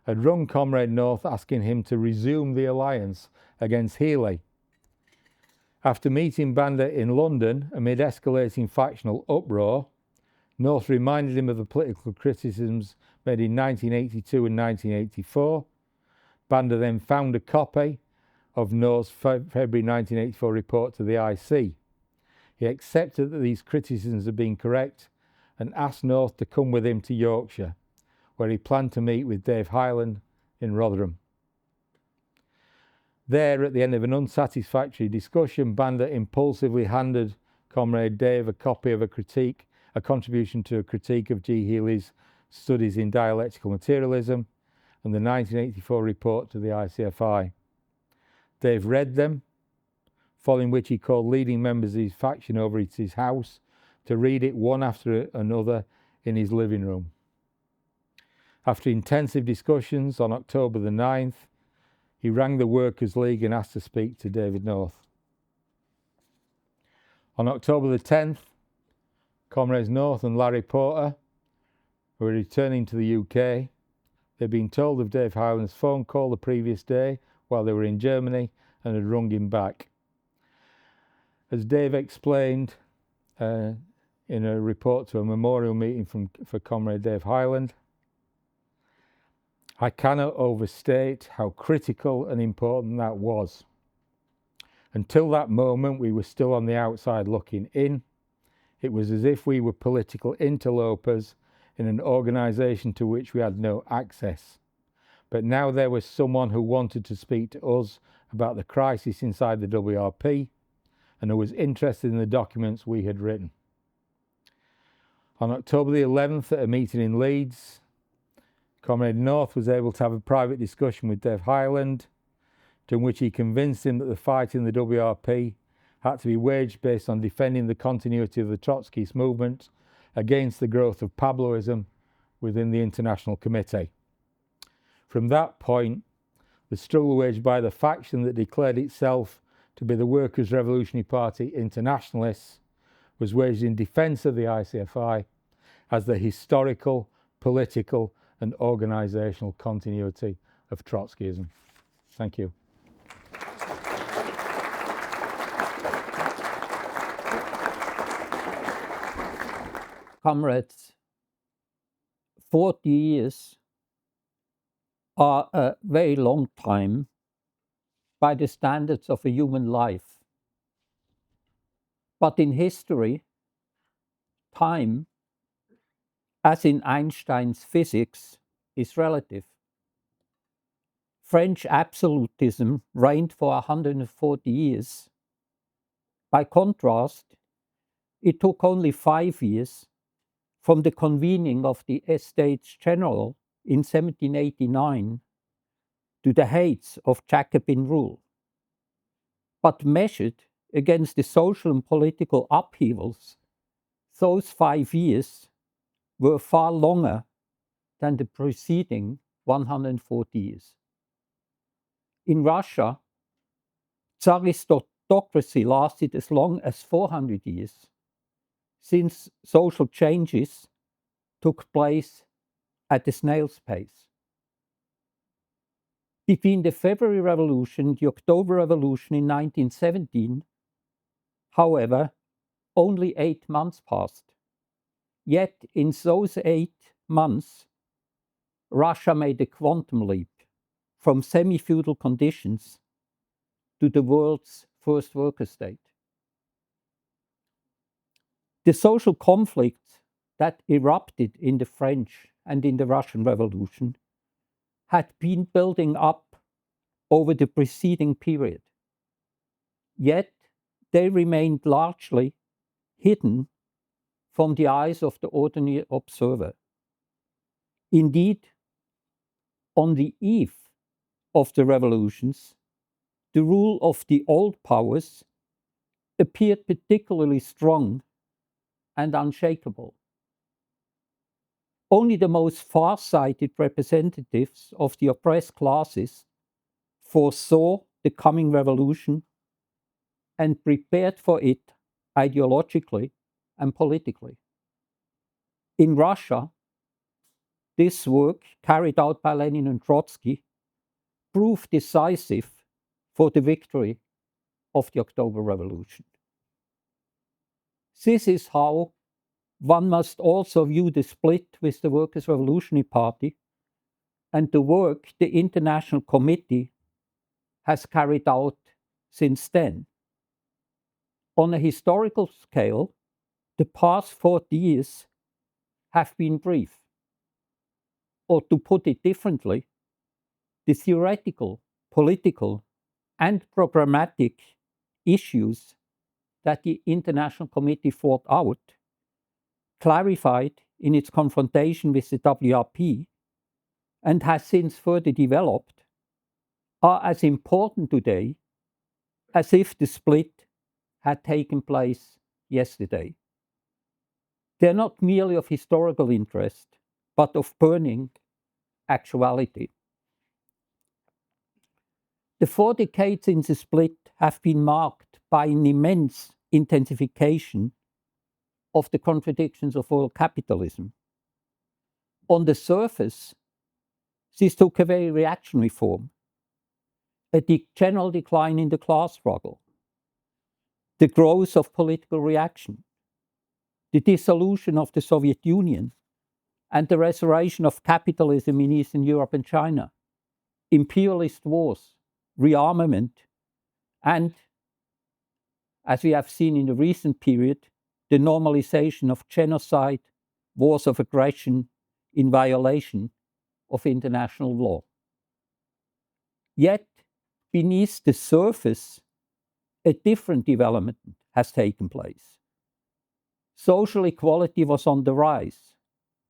had rung Comrade North asking him to resume the alliance against Healy. After meeting Banda in London amid escalating factional uproar, North reminded him of the political criticisms made in 1982 and 1984. Banda then found a copy of North's February 1984 report to the IC. He accepted that these criticisms had been correct and asked North to come with him to Yorkshire, where he planned to meet with Dave Hyland in Rotherham. There, at the end of an unsatisfactory discussion, Banda impulsively handed Comrade Dave a copy of a contribution to a critique of G. Healy's Studies in Dialectical Materialism and the 1984 report to the ICFI. Dave read them, following which he called leading members of his faction over to his house to read it one after another in his living room. After intensive discussions on October the 9th, he rang the Workers' League and asked to speak to David North. On October the 10th, Comrades North and Larry Porter were returning to the UK. They'd been told of Dave Hyland's phone call the previous day while they were in Germany and had rung him back. As Dave explained in a report to a memorial meeting for Comrade Dave Hyland, I cannot overstate how critical and important that was. Until that moment, we were still on the outside looking in. It was as if we were political interlopers in an organisation to which we had no access. But now there was someone who wanted to speak to us about the crisis inside the WRP and who was interested in the documents we had written. On October the 11th, at a meeting in Leeds, Comrade North was able to have a private discussion with Dave Hyland, in which he convinced him that the fight in the WRP had to be waged based on defending the continuity of the Trotskyist movement against the growth of Pabloism within the International Committee. From that point, the struggle waged by the faction that declared itself to be the Workers' Revolutionary Party Internationalists was waged in defence of the ICFI as the historical, political and organisational continuity of Trotskyism. Thank you. Comrades, 40 years are a very long time by the standards of a human life. But in history, time, as in Einstein's physics, is relative. French absolutism reigned for 140 years. By contrast, it took only 5 years from the convening of the Estates General in 1789 to the heights of Jacobin rule. But measured against the social and political upheavals, those 5 years were far longer than the preceding 140 years. In Russia, Tsarist autocracy lasted as long as 400 years, since social changes took place at a snail's pace. Between the February Revolution and the October Revolution in 1917, however, only 8 months passed. Yet in those 8 months, Russia made a quantum leap from semi-feudal conditions to the world's first worker state. The social conflict that erupted in the French and in the Russian Revolution had been building up over the preceding period. Yet they remained largely hidden from the eyes of the ordinary observer. Indeed, on the eve of the revolutions, the rule of the old powers appeared particularly strong and unshakable. Only the most far-sighted representatives of the oppressed classes foresaw the coming revolution and prepared for it ideologically and politically. In Russia, this work, carried out by Lenin and Trotsky, proved decisive for the victory of the October Revolution. This is how one must also view the split with the Workers' Revolutionary Party and the work the International Committee has carried out since then. On a historical scale, the past 40 years have been brief. Or to put it differently, the theoretical, political, and programmatic issues that the International Committee fought out, clarified in its confrontation with the WRP, and has since further developed, are as important today as if the split had taken place yesterday. They're not merely of historical interest, but of burning actuality. The 4 decades since the split have been marked by an immense intensification of the contradictions of world capitalism. On the surface, this took a very reactionary form: a general decline in the class struggle, the growth of political reaction, the dissolution of the Soviet Union, and the restoration of capitalism in Eastern Europe and China, imperialist wars, rearmament, and, as we have seen in the recent period, the normalization of genocide, wars of aggression in violation of international law. Yet, beneath the surface, a different development has taken place. Social equality was on the rise.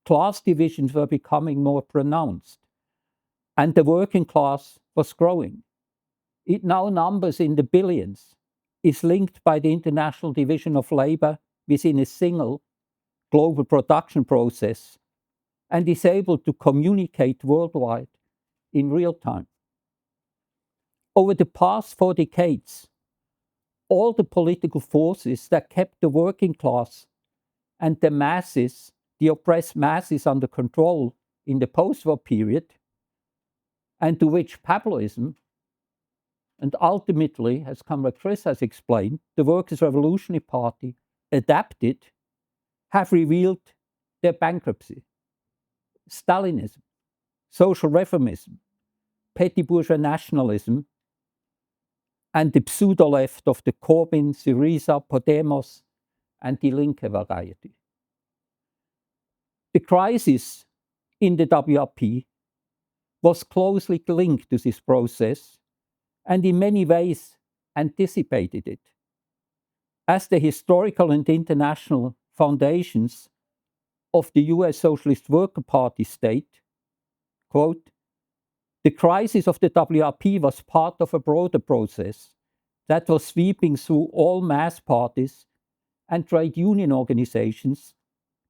Class divisions were becoming more pronounced, and the working class was growing. It now numbers in the billions, is linked by the international division of labor within a single global production process, and is able to communicate worldwide in real time. Over the past 4 decades, all the political forces that kept the working class and the masses, the oppressed masses, under control in the post-war period, and to which populism, and ultimately, as Comrade Chris has explained, the Workers' Revolutionary Party adapted, have revealed their bankruptcy. Stalinism, social reformism, petty bourgeois nationalism, and the pseudo-left of the Corbyn, Syriza, Podemos, and Die Linke variety. The crisis in the WRP was closely linked to this process and in many ways anticipated it. As the historical and international foundations of the US Socialist Worker Party state, quote, "The crisis of the WRP was part of a broader process that was sweeping through all mass parties and trade union organizations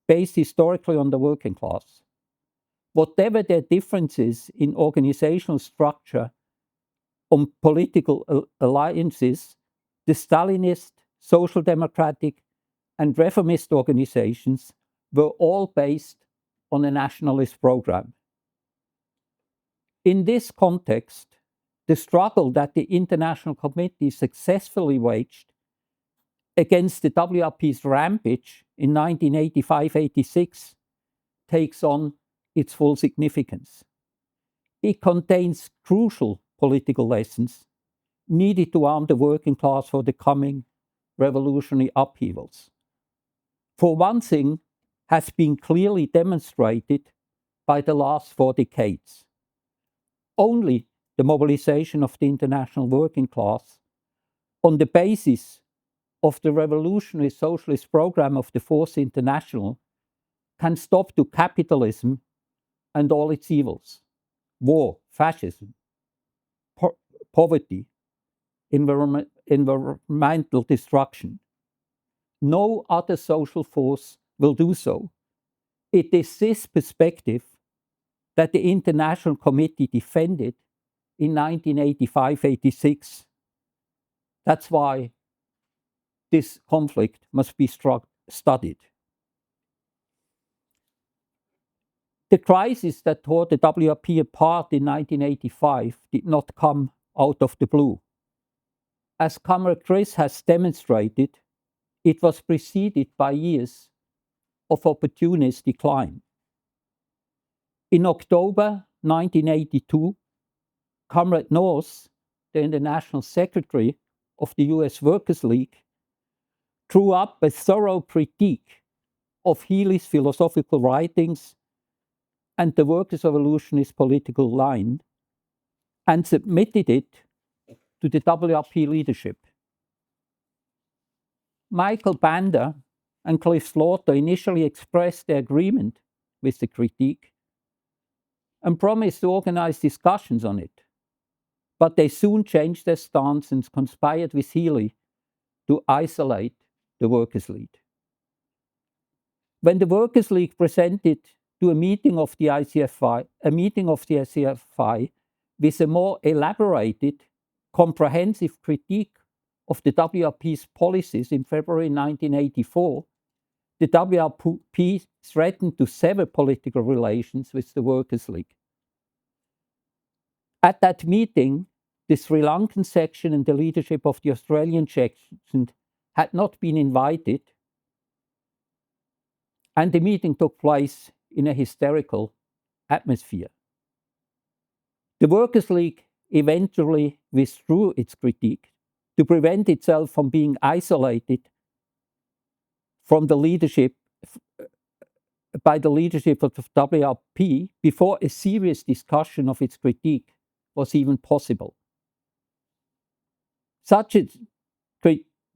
based historically on the working class. Whatever their differences in organizational structure, on political alliances, the Stalinist, Social Democratic, and Reformist organizations were all based on a nationalist program. In this context, the struggle that the International Committee successfully waged against the WRP's rampage in 1985-86 takes on its full significance. It contains crucial political lessons needed to arm the working class for the coming revolutionary upheavals. For one thing, has been clearly demonstrated by the last 4 decades. Only the mobilization of the international working class on the basis of the revolutionary socialist program of the Fourth International can stop to capitalism and all its evils: war, fascism, poverty, environmental destruction. No other social force will do so. It is this perspective that the International Committee defended in 1985-86. That's why this conflict must be studied. The crisis that tore the WRP apart in 1985 did not come out of the blue. As Comrade Chris has demonstrated, it was preceded by years of opportunist decline. In October 1982, Comrade North, the International Secretary of the US Workers' League, drew up a thorough critique of Healy's philosophical writings and the Workers' Revolutionist political line, and submitted it to the WRP leadership. Michael Banda and Cliff Slaughter initially expressed their agreement with the critique and promised to organize discussions on it. but they soon changed their stance and conspired with Healy to isolate the Workers' League. When the Workers' League presented to a meeting of the ICFI, with a more elaborated, comprehensive critique of the WRP's policies in February 1984, the WRP threatened to sever political relations with the Workers' League. At that meeting, the Sri Lankan section and the leadership of the Australian section had not been invited, and the meeting took place in a hysterical atmosphere. The Workers' League eventually withdrew its critique to prevent itself from being isolated from the leadership by the leadership of the WRP before a serious discussion of its critique was even possible. Such a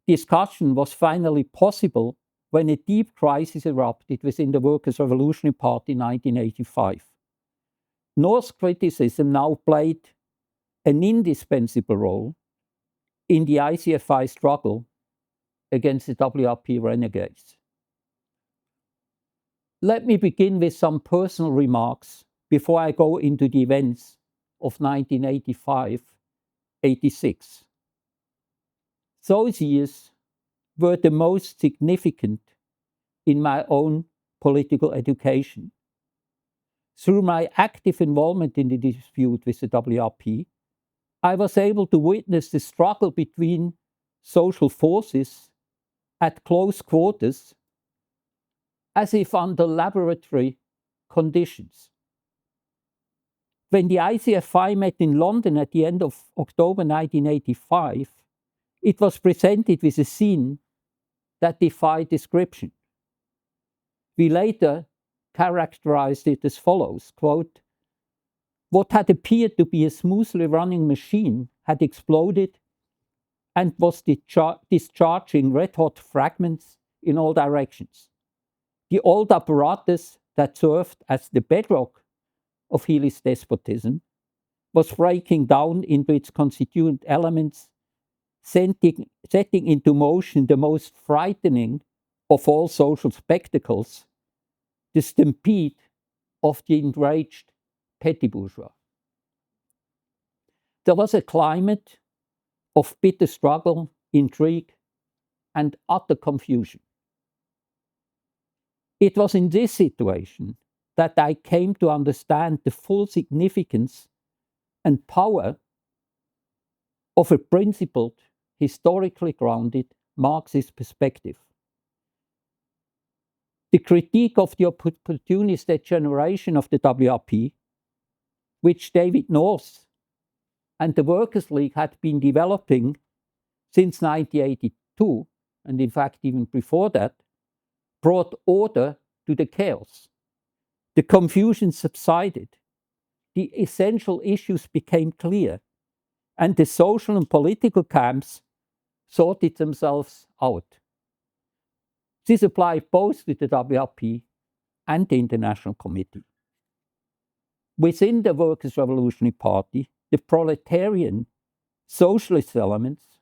discussion was finally possible when a deep crisis erupted within the Workers' Revolutionary Party in 1985. North's criticism now played an indispensable role in the ICFI struggle against the WRP renegades. Let me begin with some personal remarks before I go into the events of 1985-86. Those years were the most significant in my own political education. Through my active involvement in the dispute with the WRP, I was able to witness the struggle between social forces at close quarters, as if under laboratory conditions. When the ICFI met in London at the end of October 1985, it was presented with a scene that defied description. We later characterized it as follows, quote, "What had appeared to be a smoothly running machine had exploded and was discharging red-hot fragments in all directions. The old apparatus that served as the bedrock of Healy's despotism was breaking down into its constituent elements, setting into motion the most frightening of all social spectacles, the stampede of the enraged petty bourgeois." There was a climate of bitter struggle, intrigue, and utter confusion. It was in this situation that I came to understand the full significance and power of a principled, historically grounded Marxist perspective. The critique of the opportunist degeneration of the WRP, which David North and the Workers' League had been developing since 1982, and in fact even before that, brought order to the chaos. The confusion subsided, the essential issues became clear, and the social and political camps sorted themselves out. This applied both to the WRP and the International Committee. Within the Workers' Revolutionary Party, the proletarian socialist elements,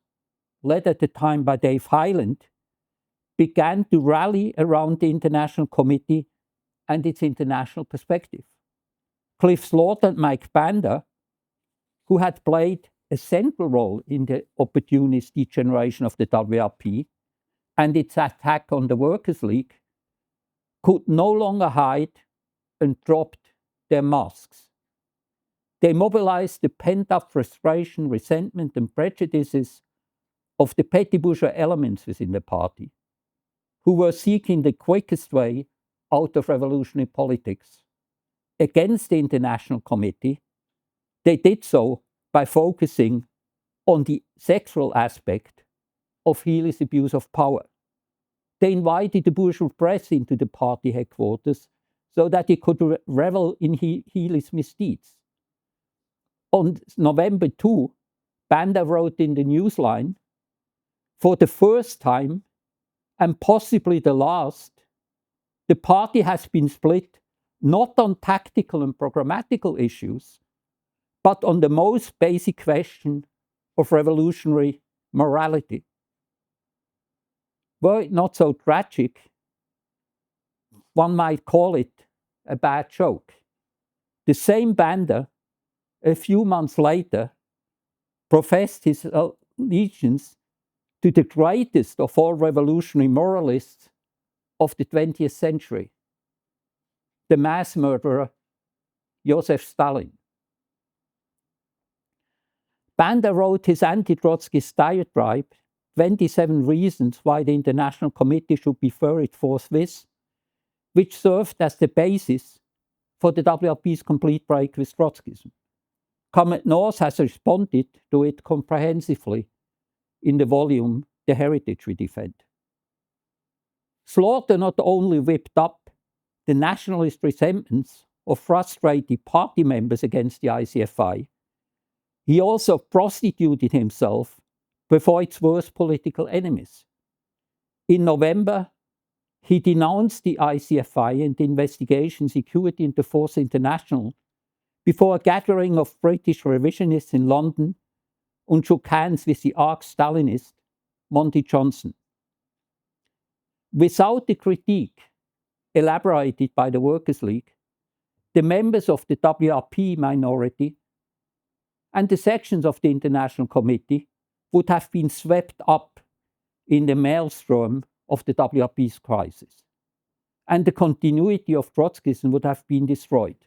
led at the time by Dave Hyland, began to rally around the International Committee and its international perspective. Cliff Slaughter and Mike Banda, who had played a central role in the opportunist degeneration of the WRP and its attack on the Workers' League, could no longer hide and dropped their masks. They mobilized the pent-up frustration, resentment, and prejudices of the petty bourgeois elements within the party, who were seeking the quickest way out of revolutionary politics. Against the International Committee, they did so by focusing on the sexual aspect of Healy's abuse of power. They invited the bourgeois press into the party headquarters so that he could revel in Healy's misdeeds. On November 2, Banda wrote in the newsline, "For the first time, and possibly the last, the party has been split not on tactical and programmatical issues, but on the most basic question of revolutionary morality. Were it not so tragic, one might call it a bad joke. The same Banda, a few months later, professed his allegiance to the greatest of all revolutionary moralists of the 20th century, the mass murderer Joseph Stalin. Banda wrote his anti-Trotskyist diatribe, 27 Reasons Why the International Committee Should be Buried Forthwith, which served as the basis for the WRP's complete break with Trotskyism. Comet North has responded to it comprehensively in the volume The Heritage We Defend. Slaughter not only whipped up the nationalist resentments of frustrated party members against the ICFI, he also prostituted himself before its worst political enemies. In November, he denounced the ICFI and the investigation Security and the Fourth International before a gathering of British revisionists in London and shook hands with the arch-Stalinist Monty Johnson. Without the critique elaborated by the Workers' League, the members of the WRP minority and the sections of the International Committee would have been swept up in the maelstrom of the WRP's crisis, and the continuity of Trotskyism would have been destroyed.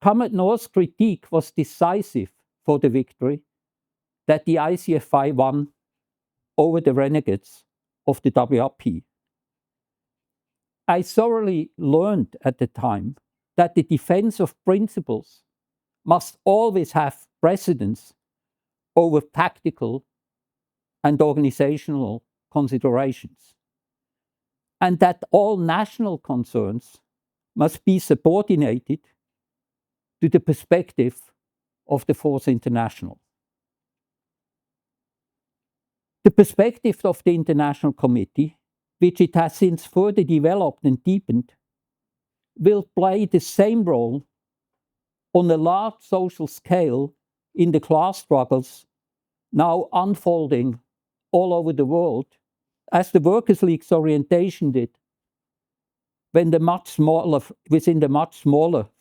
Comet North's critique was decisive for the victory that the ICFI won over the renegades of the WRP. I thoroughly learned at the time that the defense of principles must always have precedence over tactical and organizational considerations, and that all national concerns must be subordinated to the perspective of the Fourth International. The perspective of the International Committee, which it has since further developed and deepened, will play the same role on a large social scale in the class struggles now unfolding all over the world, as the Workers' League's orientation did within the much smaller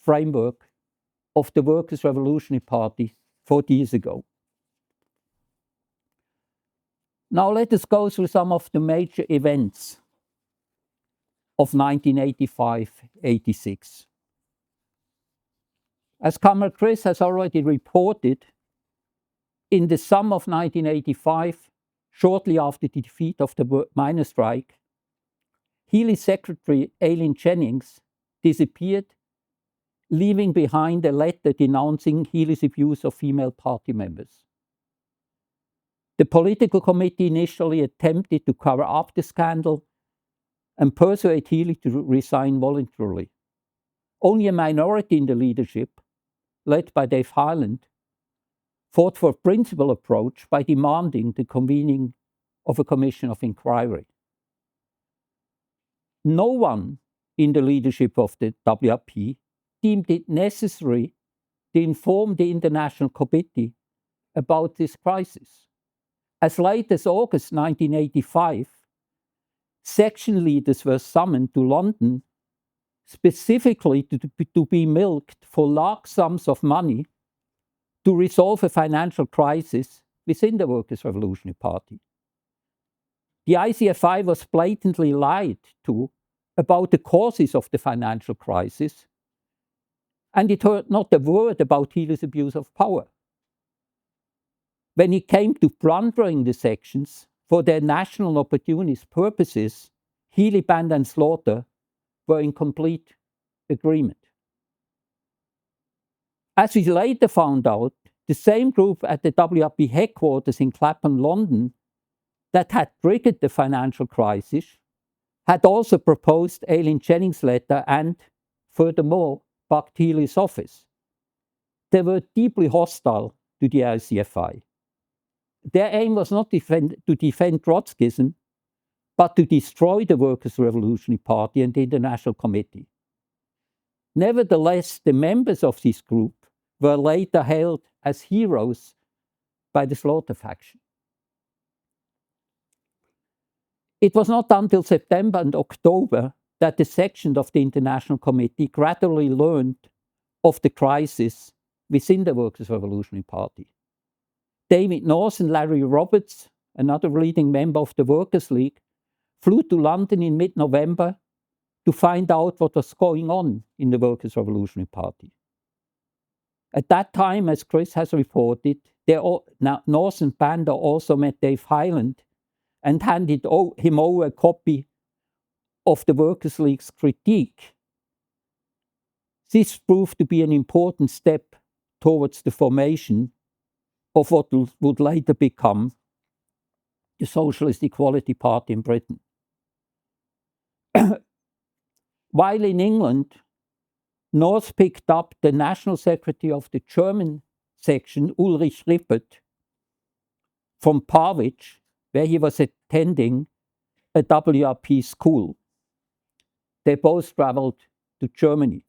framework of the Workers' Revolutionary Party 40 years ago. Now let us go through some of the major events of 1985-86. As Comrade Chris has already reported, in the summer of 1985, shortly after the defeat of the miners' strike, Healy Secretary Aileen Jennings disappeared, leaving behind a letter denouncing Healy's abuse of female party members. The political committee initially attempted to cover up the scandal and persuade Healy to resign voluntarily. Only a minority in the leadership, led by Dave Hyland, fought for a principled approach by demanding the convening of a commission of inquiry. No one in the leadership of the WRP deemed it necessary to inform the International Committee about this crisis. As late as August 1985, section leaders were summoned to London specifically to be milked for large sums of money to resolve a financial crisis within the Workers' Revolutionary Party. The ICFI was blatantly lied to about the causes of the financial crisis, and it heard not a word about Healy's abuse of power. When it came to plundering the sections for their national opportunist purposes, Healy, Banda, and Slaughter were in complete agreement. As we later found out, the same group at the WRP headquarters in Clapham, London, that had triggered the financial crisis, had also proposed Aileen Jennings' letter and, furthermore, bugged Healy's office. They were deeply hostile to the ICFI. Their aim was not to defend Trotskyism, but to destroy the Workers' Revolutionary Party and the International Committee. Nevertheless, the members of this group were later hailed as heroes by the slaughter faction. It was not until September and October that the sections of the International Committee gradually learned of the crisis within the Workers' Revolutionary Party. David North and Larry Roberts, another leading member of the Workers' League, flew to London in mid-November to find out what was going on in the Workers' Revolutionary Party. At that time, as Chris has reported, North and Banda also met Dave Hyland and handed him over a copy of the Workers' League's critique. This proved to be an important step towards the formation of what would later become the Socialist Equality Party in Britain. While in England, North picked up the National Secretary of the German section, Ulrich Rippert, from Harwich, where he was attending a WRP school. They both traveled to Germany.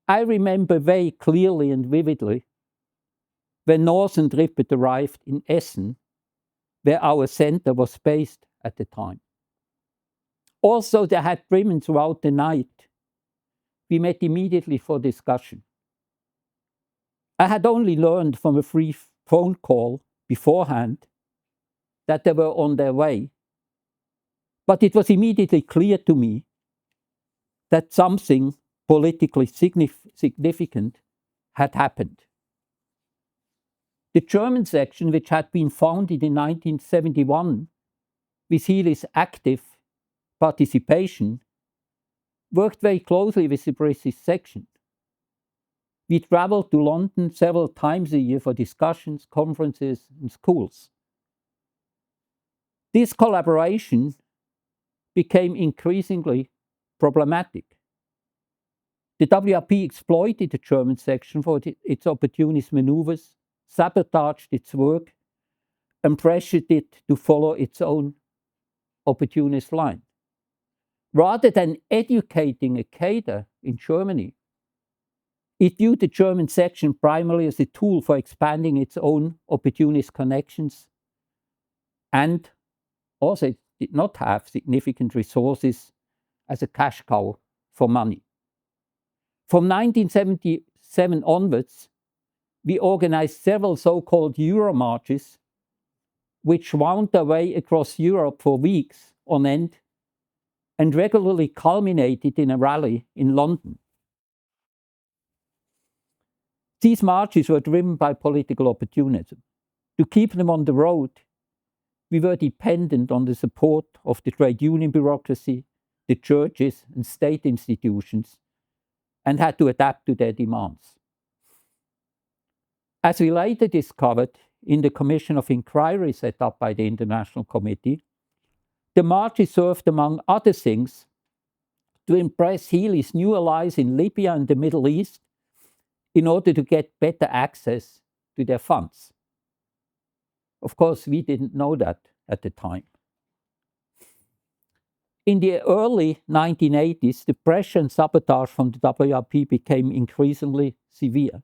I remember very clearly and vividly when North and Rippert arrived in Essen, where our center was based at the time. Also, they had driven throughout the night. We met immediately for discussion. I had only learned from a free phone call beforehand that they were on their way, but it was immediately clear to me that something politically significant had happened. The German section, which had been founded in 1971 with Healy's active participation, worked very closely with the British section. We traveled to London several times a year for discussions, conferences, and schools. This collaboration became increasingly problematic. The WRP exploited the German section for its opportunist maneuvers, sabotaged its work, and pressured it to follow its own opportunist line. Rather than educating a cadre in Germany, it viewed the German section primarily as a tool for expanding its own opportunist connections, and also it did not have significant resources as a cash cow for money. From 1977 onwards, we organized several so-called Euro marches, which wound their way across Europe for weeks on end and regularly culminated in a rally in London. These marches were driven by political opportunism. To keep them on the road, we were dependent on the support of the trade union bureaucracy, the churches and state institutions, and had to adapt to their demands. As we later discovered in the Commission of Inquiry set up by the International Committee, the marches served, among other things, to impress Healy's new allies in Libya and the Middle East in order to get better access to their funds. Of course, we didn't know that at the time. In the early 1980s, the pressure and sabotage from the WRP became increasingly severe.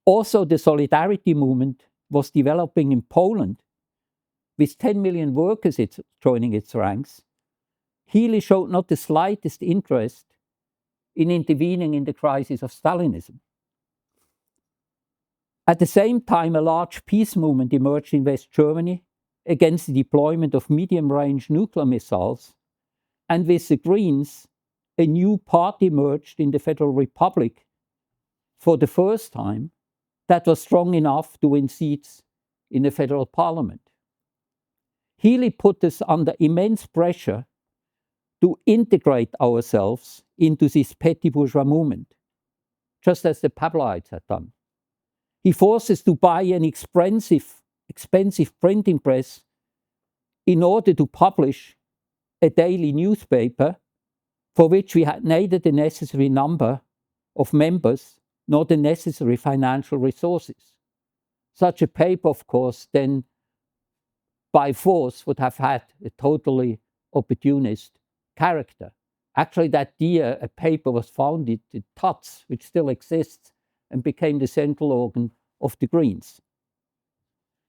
Also, the solidarity movement was developing in Poland, with 10 million workers joining its ranks. Healy showed not the slightest interest in intervening in the crisis of Stalinism. At the same time, a large peace movement emerged in West Germany against the deployment of medium-range nuclear missiles, and with the Greens, a new party emerged in the Federal Republic for the first time that was strong enough to win seats in the federal parliament. Healy put us under immense pressure to integrate ourselves into this petty bourgeois movement, just as the Pabloids had done. He forced us to buy an expensive printing press in order to publish a daily newspaper for which we had neither the necessary number of members nor the necessary financial resources. Such a paper, of course, then by force would have had a totally opportunist character. Actually, that year, a paper was founded, the Taz, which still exists, and became the central organ of the Greens.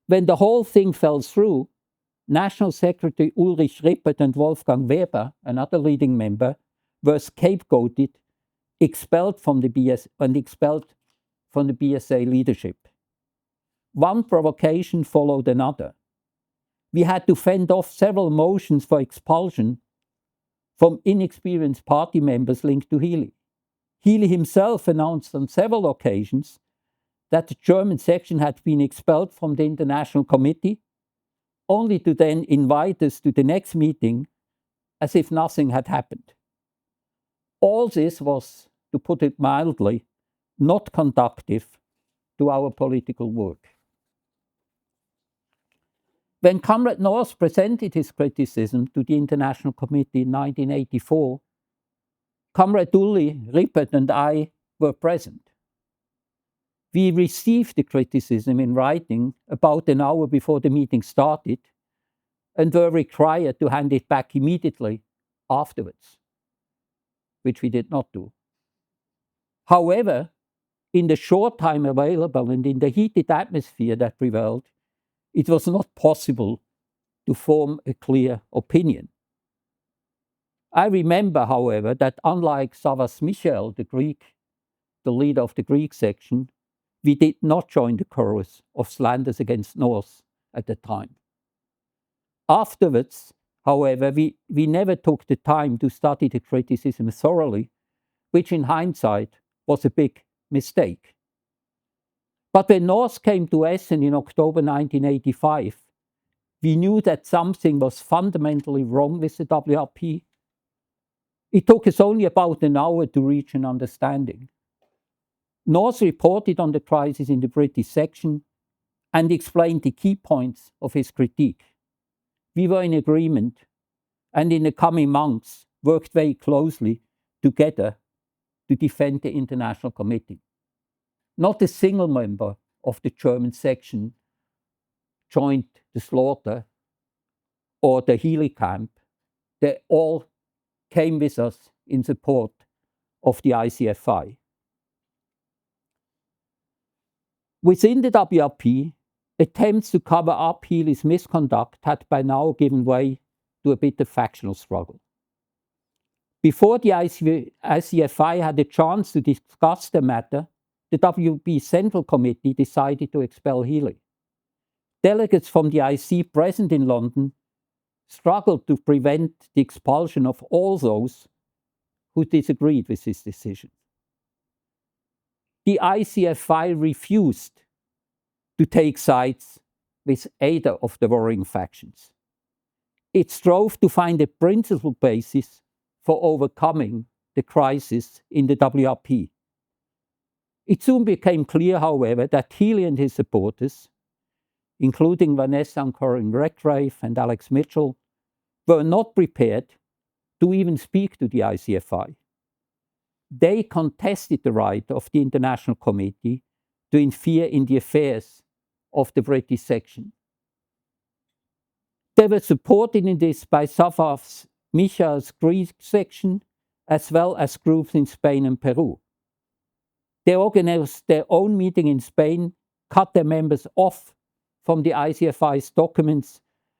When the whole thing fell through, National Secretary Ulrich Rippert and Wolfgang Weber, another leading member, were scapegoated, expelled from the BSA leadership. One provocation followed another. We had to fend off several motions for expulsion from inexperienced party members linked to Healy. Healy himself announced on several occasions that the German section had been expelled from the International Committee, only to then invite us to the next meeting as if nothing had happened. All this was, to put it mildly, not conducive to our political work. When Comrade North presented his criticism to the International Committee in 1984, Comrade Ulrich Rippert and I were present. We received the criticism in writing about an hour before the meeting started and were required to hand it back immediately afterwards, which we did not do. However, in the short time available and in the heated atmosphere that prevailed, it was not possible to form a clear opinion. I remember, however, that unlike Savas Michel, the leader of the Greek section, we did not join the chorus of slanders against North at the time. Afterwards, however, we never took the time to study the criticism thoroughly, which in hindsight was a big mistake. But when North came to Essen in October 1985, we knew that something was fundamentally wrong with the WRP. It took us only about an hour to reach an understanding. North reported on the crisis in the British section and explained the key points of his critique. We were in agreement and in the coming months worked very closely together to defend the International Committee. Not a single member of the German section joined the slaughter or the Healy camp. They all came with us in support of the ICFI. Within the WRP, attempts to cover up Healy's misconduct had by now given way to a bitter factional struggle. Before the ICFI had a chance to discuss the matter, the WP Central Committee decided to expel Healy. Delegates from the IC present in London struggled to prevent the expulsion of all those who disagreed with this decision. The ICFI refused to take sides with either of the warring factions. It strove to find a principled basis for overcoming the crisis in the WRP. It soon became clear, however, that Healy and his supporters, including Vanessa and Corinne Redgrave and Alex Mitchell, were not prepared to even speak to the ICFI. They contested the right of the International Committee to interfere in the affairs of the British section. They were supported in this by Savas Michel's Greek section, as well as groups in Spain and Peru. They organized their own meeting in Spain, cut their members off from the ICFI's documents,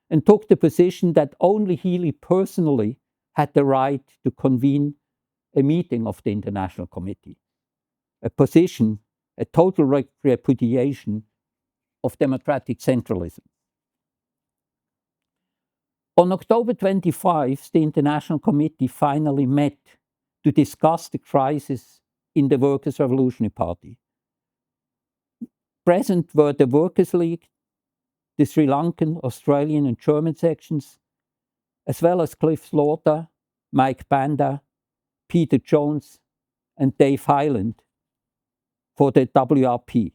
and took the position that only Healy personally had the right to convene a meeting of the International Committee, a position, a total repudiation of democratic centralism. On October 25, the International Committee finally met to discuss the crisis in the Workers' Revolutionary Party. Present were the Workers' League, the Sri Lankan, Australian and German sections, as well as Cliff Slaughter, Mike Banda, Peter Jones and Dave Hyland for the WRP.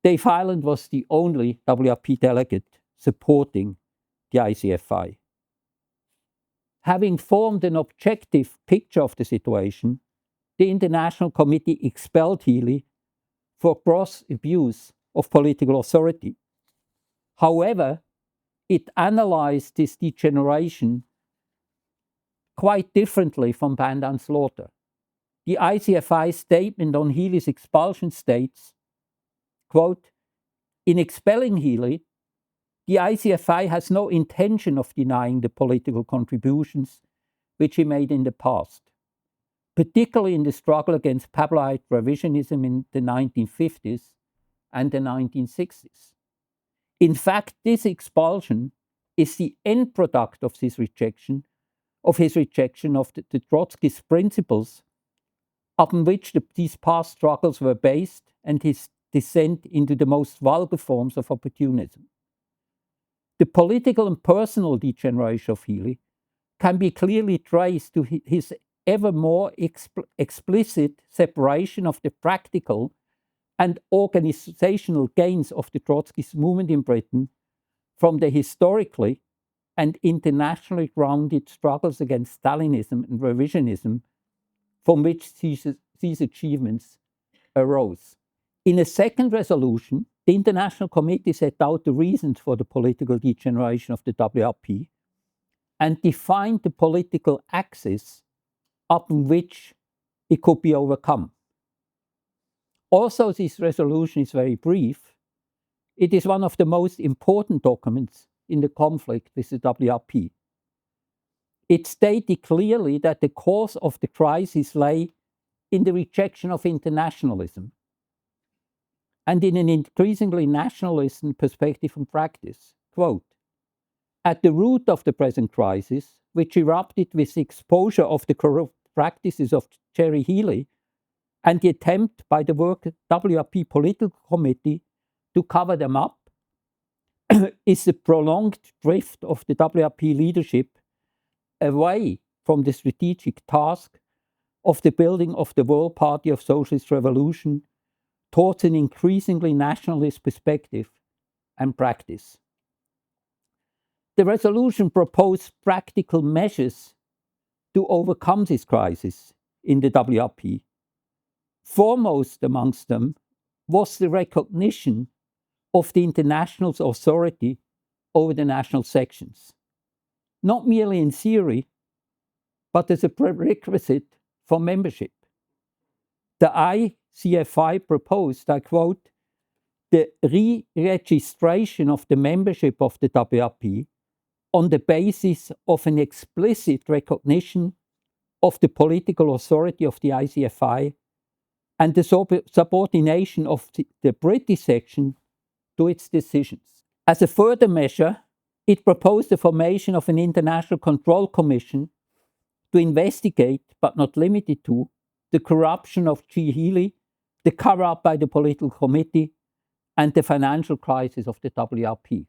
Dave Hyland was the only WRP delegate supporting the ICFI. Having formed an objective picture of the situation, the International Committee expelled Healy for gross abuse of political authority. However, it analyzed this degeneration quite differently from Banda and Slaughter. The ICFI statement on Healy's expulsion states, quote, "In expelling Healy, the ICFI has no intention of denying the political contributions which he made in the past, particularly in the struggle against Pabloite revisionism in the 1950s and the 1960s. In fact, this expulsion is the end product of his rejection of the Trotskyist principles upon which these past struggles were based and his descent into the most vulgar forms of opportunism. The political and personal degeneration of Healy can be clearly traced to his ever more explicit separation of the practical and organizational gains of the Trotskyist movement in Britain from the historically and internationally grounded struggles against Stalinism and revisionism from which these achievements arose. In a second resolution, the International Committee set out the reasons for the political degeneration of the WRP and defined the political axis upon which it could be overcome. Also, this resolution is very brief. It is one of the most important documents in the conflict with the WRP. It stated clearly that the cause of the crisis lay in the rejection of internationalism and in an increasingly nationalist perspective and practice. Quote, "At the root of the present crisis, which erupted with the exposure of the corrupt practices of Jerry Healy and the attempt by the WRP Political Committee to cover them up, is the prolonged drift of the WRP leadership away from the strategic task of the building of the World Party of Socialist Revolution towards an increasingly nationalist perspective and practice." The resolution proposed practical measures to overcome this crisis in the WRP. Foremost amongst them was the recognition of the international's authority over the national sections, not merely in theory, but as a prerequisite for membership. The ICFI proposed, I quote, "the re-registration of the membership of the WRP on the basis of an explicit recognition of the political authority of the ICFI and the subordination of the British section to its decisions." As a further measure, it proposed the formation of an international control commission to investigate, but not limited to, the corruption of G. Healy, the cover-up by the political committee, and the financial crisis of the WRP.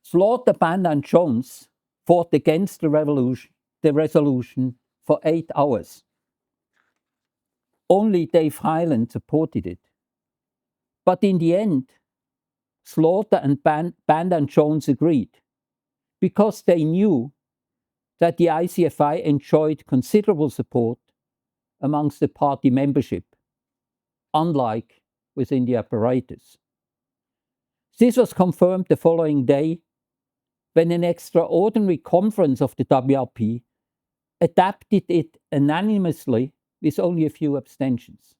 Slaughter, Banda, and Jones fought against the resolution for 8 hours. Only Dave Hyland supported it. But in the end, Slaughter and Banda and Jones agreed, because they knew that the ICFI enjoyed considerable support amongst the party membership, unlike within the apparatus. This was confirmed the following day when an extraordinary conference of the WRP adopted it unanimously with only a few abstentions.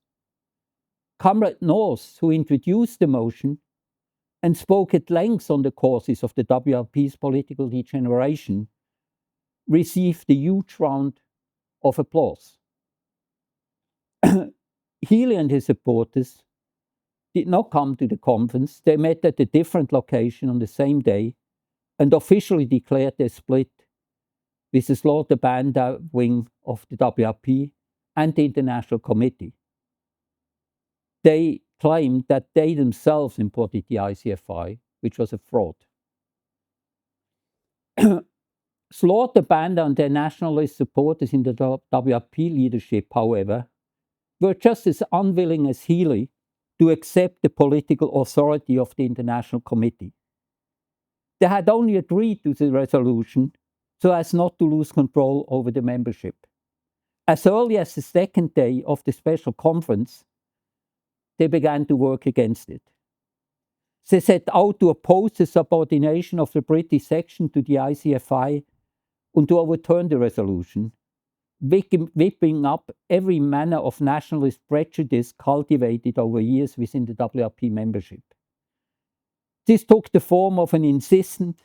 Comrade North, who introduced the motion and spoke at length on the causes of the WRP's political degeneration, received a huge round of applause. Healy and his supporters did not come to the conference. They met at a different location on the same day and officially declared their split with the Slaughter Banda wing of the WRP and the International Committee. They claimed that they themselves embodied the ICFI, which was a fraud. Slaughter, Banda, and their nationalist supporters in the WRP leadership, however, were just as unwilling as Healy to accept the political authority of the International Committee. They had only agreed to the resolution so as not to lose control over the membership. As early as the second day of the special conference, they began to work against it. They set out to oppose the subordination of the British section to the ICFI and to overturn the resolution, whipping up every manner of nationalist prejudice cultivated over years within the WRP membership. This took the form of an insistence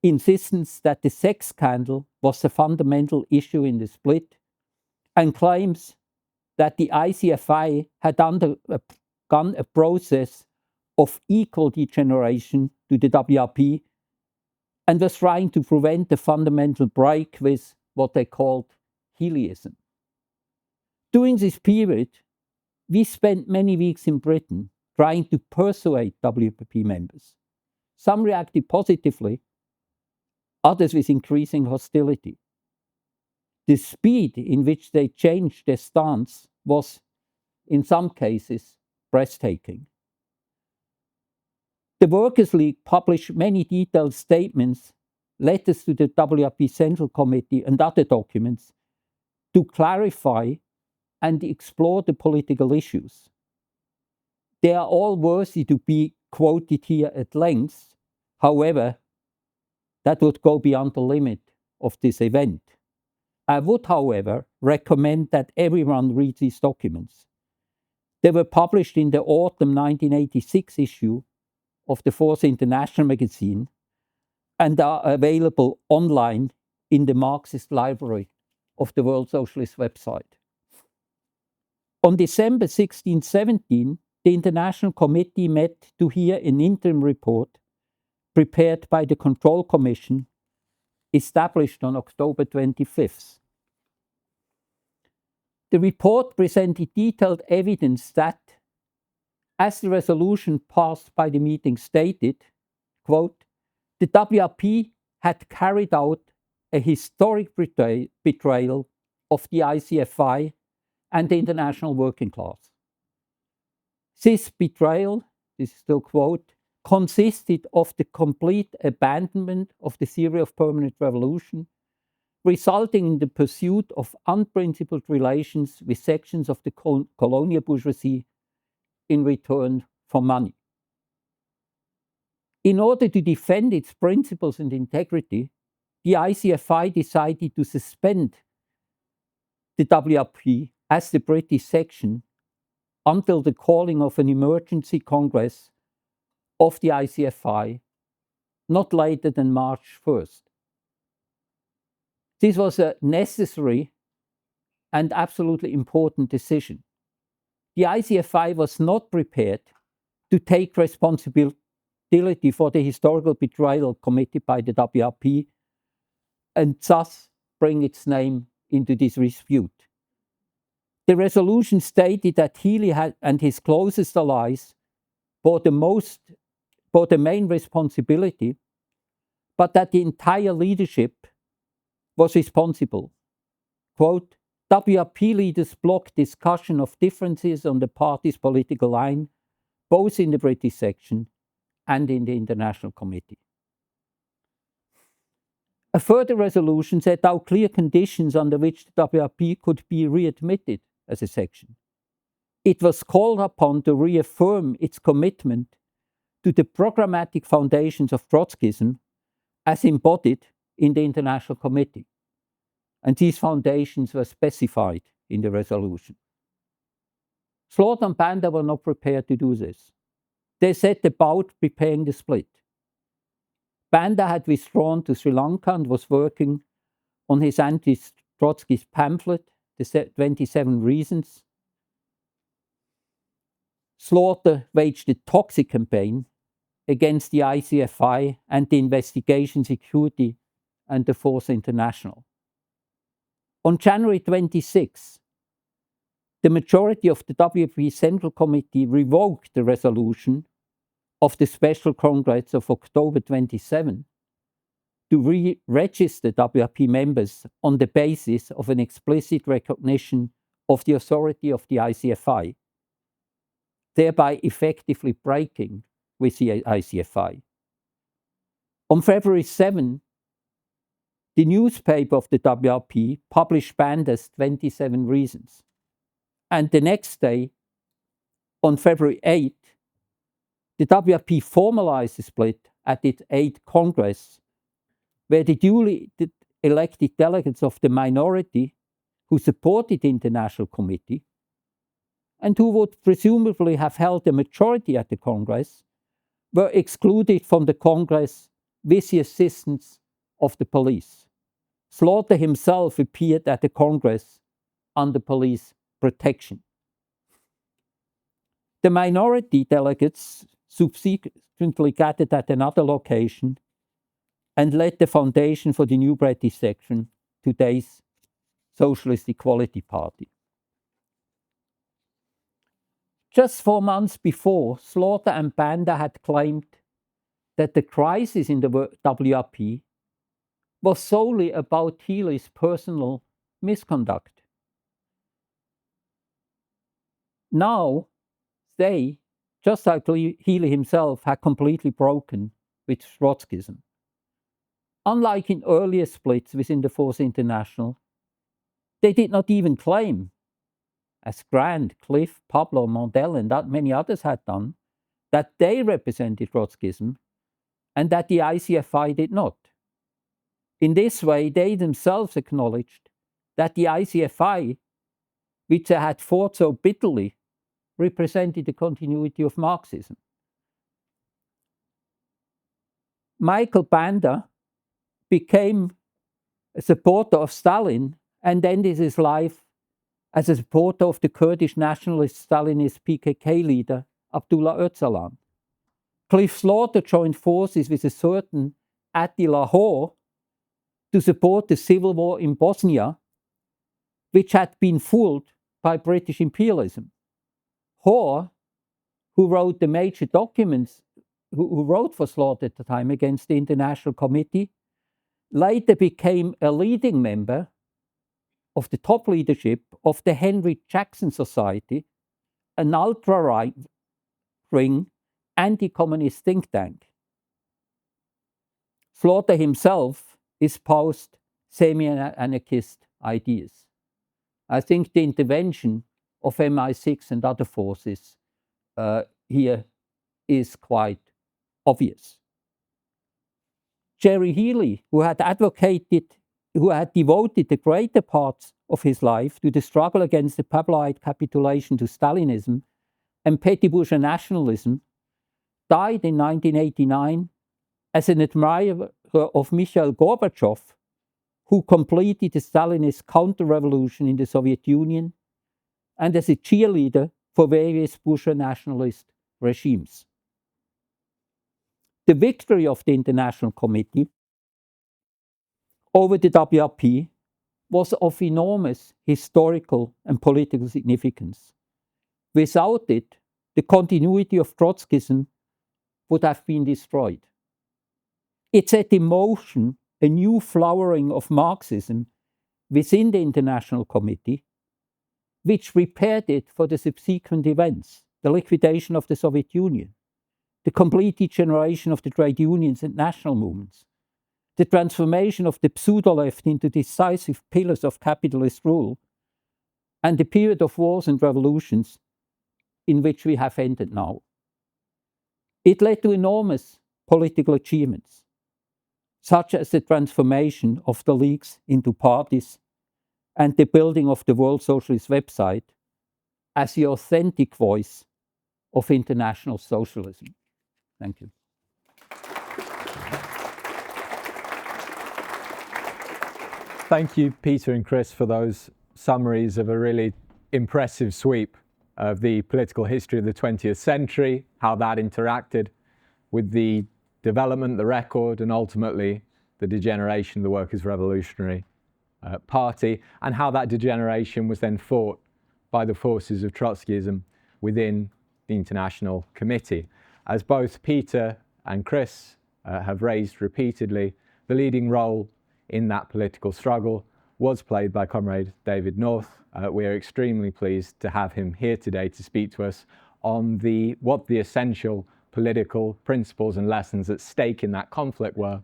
that the sex scandal was the fundamental issue in the split, and claims that the ICFI had undergone a process of equal degeneration to the WRP and was trying to prevent the fundamental break with what they called Healyism. During this period, we spent many weeks in Britain trying to persuade WPP members. Some reacted positively, others with increasing hostility. The speed in which they changed their stance was, in some cases, breathtaking. The Workers' League published many detailed statements, letters to the WRP Central Committee and other documents to clarify and explore the political issues. They are all worthy to be quoted here at length. However, that would go beyond the limit of this event. I would, however, recommend that everyone read these documents. They were published in the autumn 1986 issue of the Fourth International magazine and are available online in the Marxist library of the World Socialist Web Site. On December 16-17, the International Committee met to hear an interim report prepared by the Control Commission, established on October 25th. The report presented detailed evidence that, as the resolution passed by the meeting stated, quote, the WRP had carried out a historic betrayal of the ICFI and the international working class. This betrayal, this is still quote, consisted of the complete abandonment of the theory of permanent revolution, resulting in the pursuit of unprincipled relations with sections of the colonial bourgeoisie in return for money. In order to defend its principles and integrity, the ICFI decided to suspend the WRP as the British section until the calling of an emergency congress of the ICFI, not later than March 1st. This was a necessary and absolutely important decision. The ICFI was not prepared to take responsibility for the historical betrayal committed by the WRP and thus bring its name into this dispute. The resolution stated that Healy and his closest allies bore the main responsibility, but that the entire leadership was responsible. Quote, WRP leaders blocked discussion of differences on the party's political line, both in the British section and in the International Committee. A further resolution set out clear conditions under which the WRP could be readmitted as a section. It was called upon to reaffirm its commitment to the programmatic foundations of Trotskyism as embodied in the International Committee. And these foundations were specified in the resolution. Schwarz and Banda were not prepared to do this. They set about preparing the split. Banda had withdrawn to Sri Lanka and was working on his anti-Trotskyist pamphlet, The 27 Reasons. Slaughter waged a toxic campaign against the ICFI and the Investigation Security and the Fourth International. On January 26, the majority of the WPP Central Committee revoked the resolution of the Special Congress of October 27 to re-register WPP members on the basis of an explicit recognition of the authority of the ICFI, thereby effectively breaking with the ICFI. On February 7, the newspaper of the WRP published Banda's 27 Reasons. And the next day, on February 8, The WRP formalized the split at its 8th Congress, where the duly elected delegates of the minority who supported the International Committee and who would presumably have held a majority at the Congress were excluded from the Congress with the assistance of the police. Slaughter himself appeared at the Congress under police protection. The minority delegates subsequently gathered at another location and laid the foundation for the new British section, today's Socialist Equality Party. Just 4 months before, Slaughter and Banda had claimed that the crisis in the WRP was solely about Healy's personal misconduct. Now, they, just like Healy himself, had completely broken with Trotskyism. Unlike in earlier splits within the Fourth International, they did not even claim, as Grant, Cliff, Pablo, Mondale, and that many others had done, that they represented Trotskyism and that the ICFI did not. In this way, they themselves acknowledged that the ICFI, which they had fought so bitterly, represented the continuity of Marxism. Michael Banda became a supporter of Stalin and ended his life as a supporter of the Kurdish nationalist Stalinist PKK leader Abdullah Öcalan. Cliff Slaughter joined forces with a certain Attila Hore to support the civil war in Bosnia, which had been fooled by British imperialism. Hore, who wrote the major documents, who wrote for Slaughter at the time against the International Committee, later became a leading member of the top leadership of the Henry Jackson Society, an ultra-right-wing anti-communist think tank. Slaughter himself espoused semi-anarchist ideas. I think the intervention of MI6 and other forces here is quite obvious. Jerry Healy, who had devoted the greater parts of his life to the struggle against the Pavlovite capitulation to Stalinism and petty bourgeois nationalism, died in 1989 as an admirer of Mikhail Gorbachev, who completed the Stalinist counter-revolution in the Soviet Union, and as a cheerleader for various bourgeois nationalist regimes. The victory of the International Committee over the WRP was of enormous historical and political significance. Without it, the continuity of Trotskyism would have been destroyed. It set in motion a new flowering of Marxism within the International Committee, which prepared it for the subsequent events, the liquidation of the Soviet Union, the complete degeneration of the trade unions and national movements, the transformation of the pseudo-left into decisive pillars of capitalist rule, and the period of wars and revolutions in which we have entered now. It led to enormous political achievements, such as the transformation of the leagues into parties and the building of the World Socialist Web Site as the authentic voice of international socialism. Thank you. Thank you, Peter and Chris, for those summaries of a really impressive sweep of the political history of the 20th century, how that interacted with the development, the record, and ultimately the degeneration of the Workers' Revolutionary Party, and how that degeneration was then fought by the forces of Trotskyism within the International Committee. As both Peter and Chris have raised repeatedly, the leading role in that political struggle was played by Comrade David North. We are extremely pleased to have him here today to speak to us on what the essential political principles and lessons at stake in that conflict were,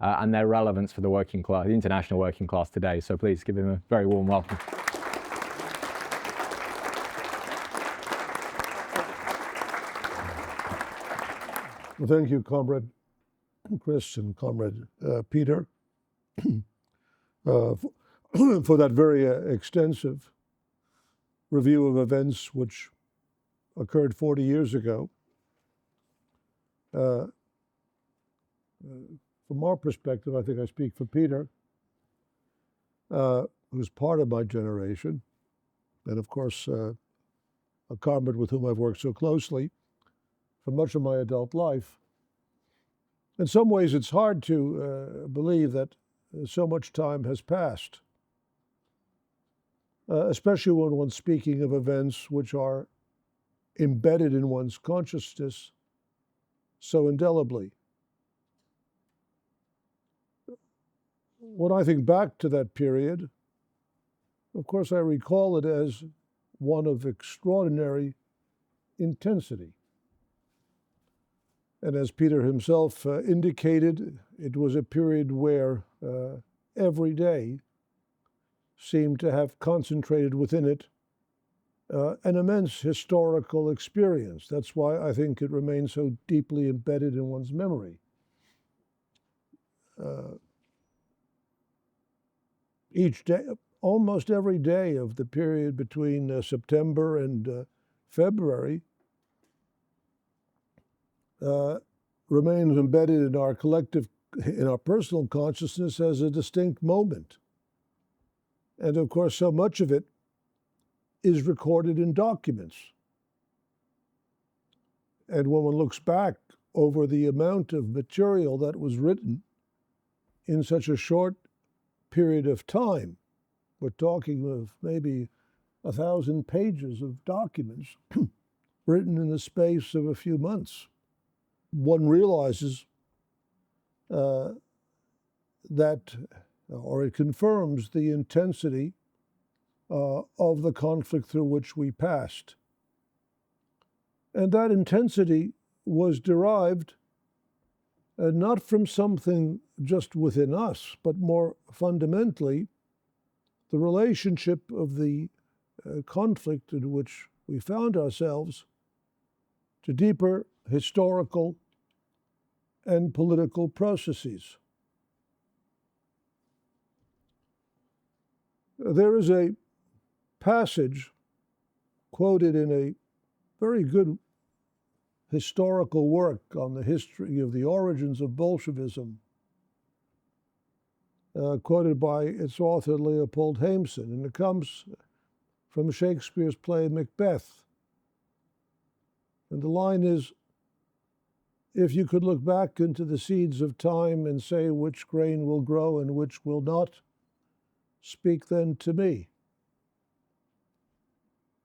and their relevance for the working class, the international working class today. So please give him a very warm welcome. Well, thank you, Comrade Chris and Comrade Peter, for that very extensive review of events which occurred 40 years ago. From our perspective, I think I speak for Peter, who's part of my generation, and of course, a comrade with whom I've worked so closely for much of my adult life. In some ways, it's hard to believe that so much time has passed, especially when one's speaking of events which are embedded in one's consciousness so indelibly. When I think back to that period, of course, I recall it as one of extraordinary intensity. And as Peter himself indicated, it was a period where every day seemed to have concentrated within it an immense historical experience. That's why I think it remains so deeply embedded in one's memory. Each day, almost every day of the period between September and February remains embedded in our collective, in our personal consciousness as a distinct moment. And of course, so much of it is recorded in documents. And when one looks back over the amount of material that was written in such a short period of time, we're talking of maybe 1,000 pages of documents written in the space of a few months. One realizes that, or it confirms the intensity of the conflict through which we passed. And that intensity was derived not from something just within us, but more fundamentally, the relationship of the conflict in which we found ourselves to deeper historical and political processes. There is a passage quoted in a very good historical work on the history of the origins of Bolshevism, quoted by its author Leopold Haemsen, and it comes from Shakespeare's play Macbeth. And the line is, "If you could look back into the seeds of time and say which grain will grow and which will not, speak then to me."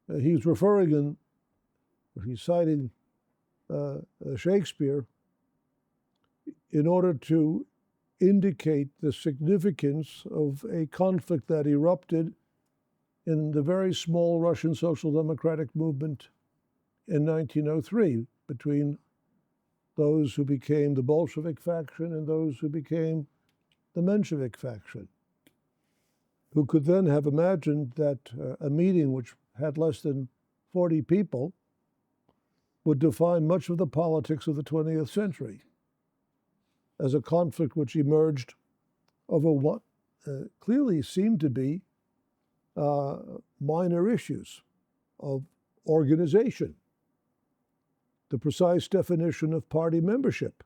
He's citing Shakespeare in order to indicate the significance of a conflict that erupted in the very small Russian Social Democratic movement in 1903 between those who became the Bolshevik faction and those who became the Menshevik faction. Who could then have imagined that a meeting which had less than 40 people would define much of the politics of the 20th century as a conflict which emerged over what clearly seemed to be minor issues of organization, the precise definition of party membership.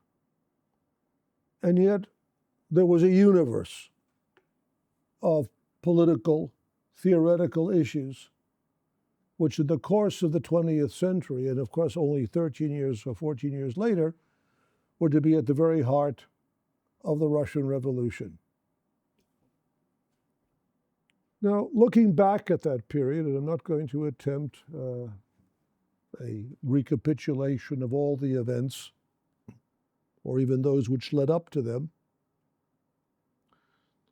And yet there was a universe of political, theoretical issues which in the course of the 20th century, and of course only 13 years or 14 years later, were to be at the very heart of the Russian Revolution. Now, looking back at that period, and I'm not going to attempt a recapitulation of all the events, or even those which led up to them,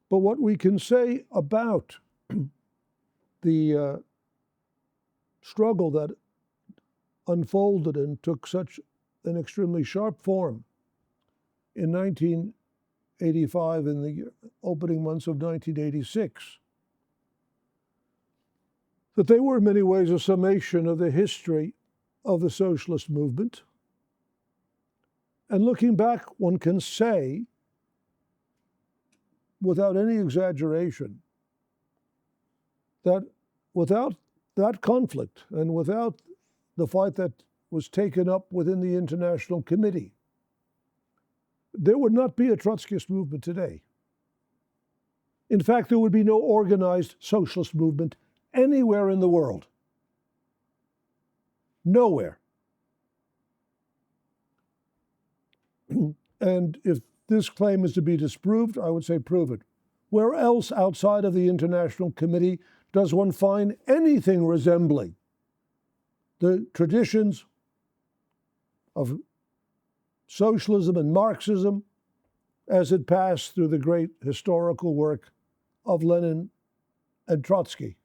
but what we can say about the struggle that unfolded and took such an extremely sharp form in 1985 and the opening months of 1986, that they were in many ways a summation of the history of the socialist movement And looking back, one can say, without any exaggeration, that without that conflict and without the fight that was taken up within the International Committee, there would not be a Trotskyist movement today. In fact, there would be no organized socialist movement anywhere in the world. Nowhere. And if this claim is to be disproved, I would say prove it. Where else outside of the International Committee does one find anything resembling the traditions of socialism and Marxism as it passed through the great historical work of Lenin and Trotsky?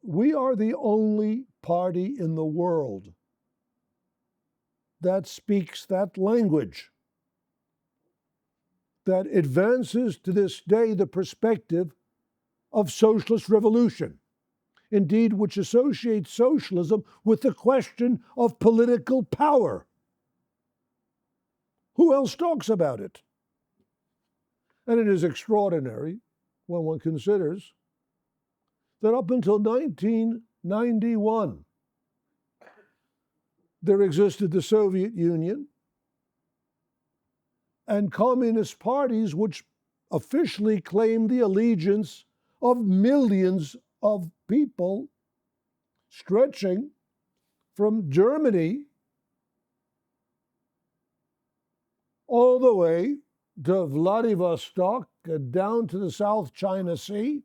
We are the only party in the world that speaks that language, that advances to this day the perspective of socialist revolution, indeed which associates socialism with the question of political power. Who else talks about it? And it is extraordinary when one considers that up until 1991, there existed the Soviet Union and communist parties which officially claimed the allegiance of millions of people, stretching from Germany all the way to Vladivostok and down to the South China Sea.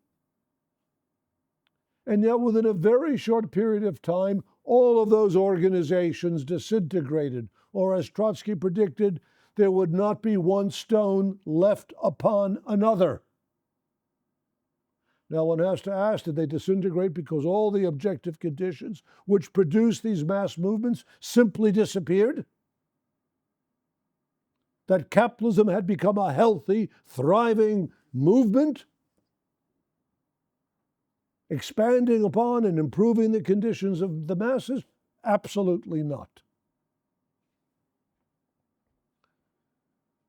And yet within a very short period of time, all of those organizations disintegrated, or as Trotsky predicted, there would not be one stone left upon another. Now one has to ask, did they disintegrate because all the objective conditions which produced these mass movements simply disappeared? That capitalism had become a healthy, thriving movement, expanding upon and improving the conditions of the masses? Absolutely not.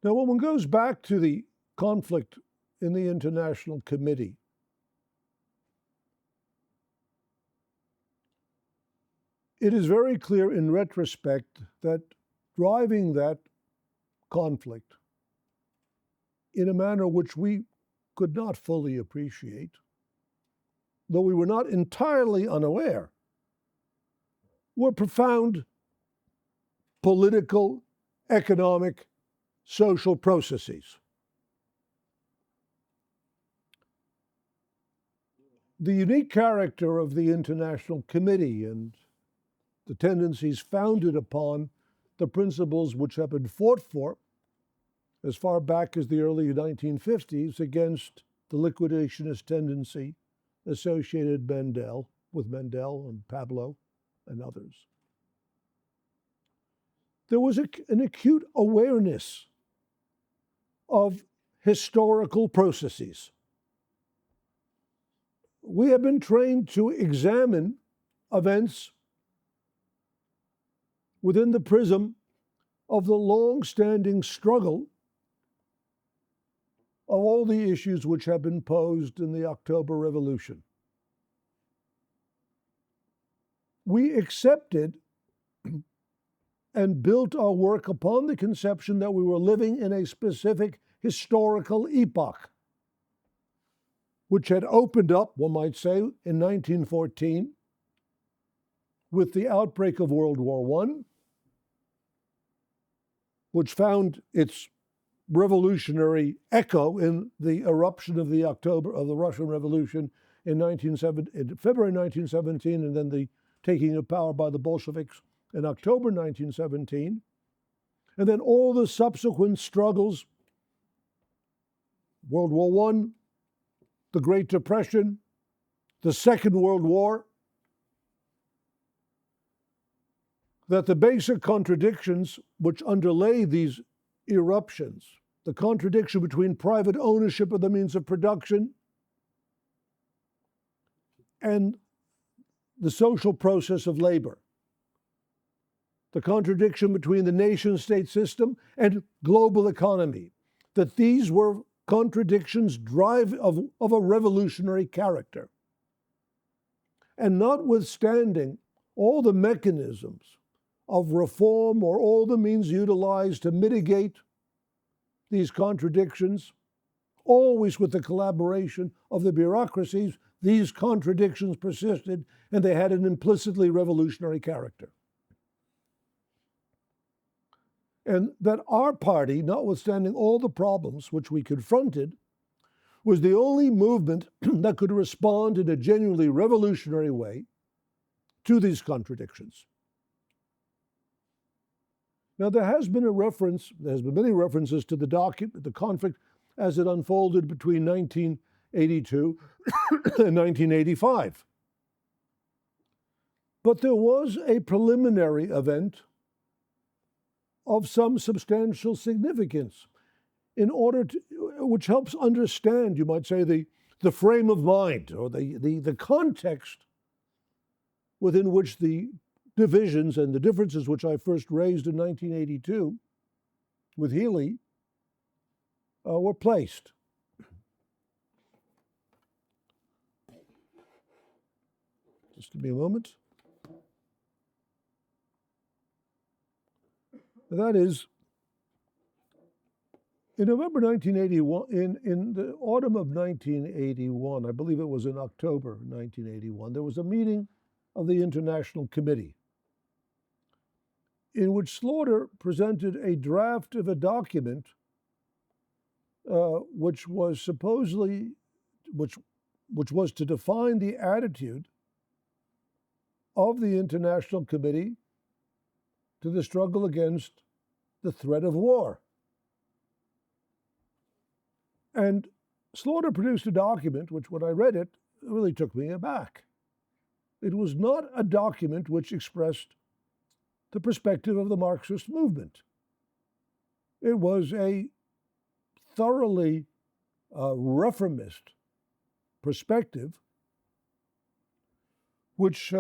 Now, when one goes back to the conflict in the International Committee, it is very clear in retrospect that driving that conflict in a manner which we could not fully appreciate, though we were not entirely unaware, were profound political, economic, social processes. The unique character of the International Committee and the tendencies founded upon the principles which have been fought for as far back as the early 1950s against the liquidationist tendency associated with Mendel and Pablo and others. There was an acute awareness of historical processes. We have been trained to examine events within the prism of the long-standing struggle of all the issues which have been posed in the October Revolution. We accepted and built our work upon the conception that we were living in a specific historical epoch, which had opened up, one might say, in 1914 with the outbreak of World War I, which found its revolutionary echo in the eruption of the Russian Revolution in February 1917, and then the taking of power by the Bolsheviks in October 1917, and then all the subsequent struggles, World War I, the Great Depression, the Second World War, that the basic contradictions which underlay these eruptions, the contradiction between private ownership of the means of production and the social process of labor, the contradiction between the nation-state system and global economy, that these were contradictions of a revolutionary character. And notwithstanding all the mechanisms of reform or all the means utilized to mitigate these contradictions, always with the collaboration of the bureaucracies, these contradictions persisted, and they had an implicitly revolutionary character. And that our party, notwithstanding all the problems which we confronted, was the only movement that could respond in a genuinely revolutionary way to these contradictions. Now, there has been many references to the conflict as it unfolded between 1982 and 1985. But there was a preliminary event of some substantial significance which helps understand, you might say, the frame of mind or the context within which the divisions and the differences which I first raised in 1982 with Healy were placed. Just give me a moment. That is, in November 1981, in the autumn of 1981, I believe it was in October 1981, there was a meeting of the International Committee in which Slaughter presented a draft of a document which was to define the attitude of the International Committee to the struggle against the threat of war. And Slaughter produced a document which, when I read it, really took me aback. It was not a document which expressed the perspective of the Marxist movement. It was a thoroughly reformist perspective which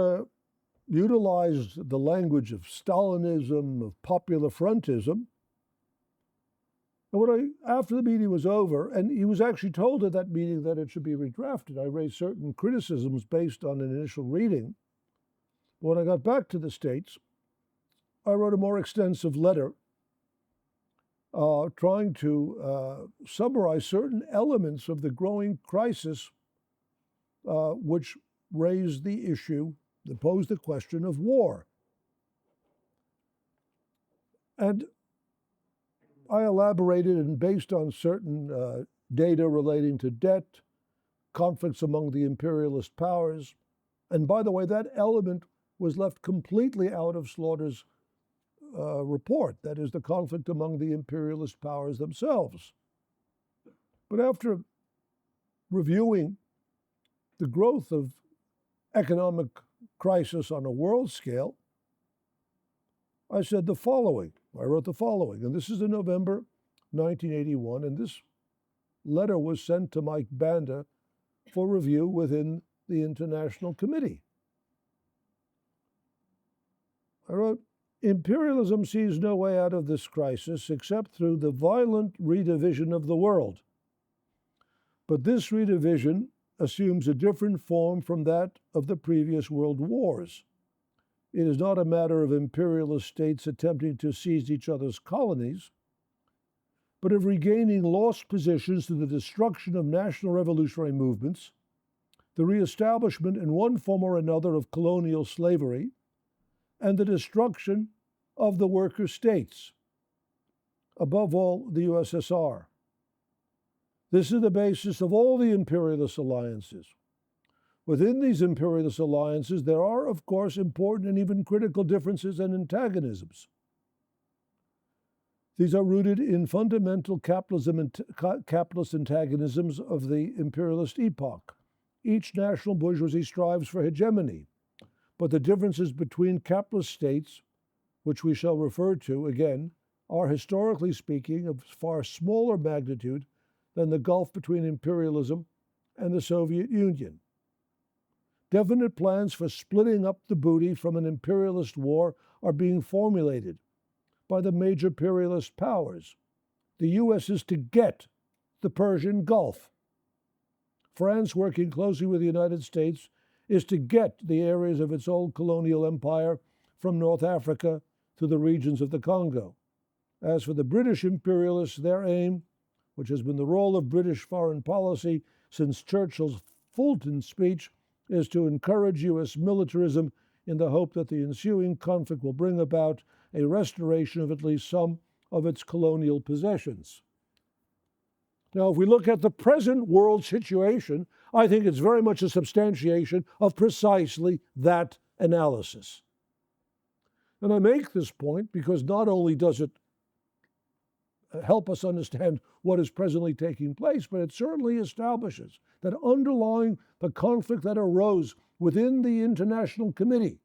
utilized the language of Stalinism, of popular frontism. And after the meeting was over, and he was actually told at that meeting that it should be redrafted, I raised certain criticisms based on an initial reading. But when I got back to the States, I wrote a more extensive letter trying to summarize certain elements of the growing crisis which raised the issue, that posed the question of war. And I elaborated, and based on certain data relating to debt, conflicts among the imperialist powers, and by the way, that element was left completely out of Slaughter's report, that is, the conflict among the imperialist powers themselves. But after reviewing the growth of economic crisis on a world scale, I said the following. I wrote the following, and this is in November 1981, and this letter was sent to Mike Banda for review within the International Committee. I wrote, imperialism sees no way out of this crisis except through the violent redivision of the world. But this redivision assumes a different form from that of the previous world wars. It is not a matter of imperialist states attempting to seize each other's colonies, but of regaining lost positions through the destruction of national revolutionary movements, the reestablishment in one form or another of colonial slavery, and the destruction of the worker states, above all the USSR. This is the basis of all the imperialist alliances. Within these imperialist alliances, there are, of course, important and even critical differences and antagonisms. These are rooted in fundamental capitalist antagonisms of the imperialist epoch. Each national bourgeoisie strives for hegemony, but the differences between capitalist states, which we shall refer to again, are historically speaking of far smaller magnitude than the gulf between imperialism and the Soviet Union. Definite plans for splitting up the booty from an imperialist war are being formulated by the major imperialist powers. The US is to get the Persian Gulf. France, working closely with the United States, is to get the areas of its old colonial empire from North Africa to the regions of the Congo. As for the British imperialists, their aim, which has been the role of British foreign policy since Churchill's Fulton speech, is to encourage US militarism in the hope that the ensuing conflict will bring about a restoration of at least some of its colonial possessions. Now, if we look at the present world situation, I think it's very much a substantiation of precisely that analysis. And I make this point because not only does it help us understand what is presently taking place, but it certainly establishes that underlying the conflict that arose within the International Committee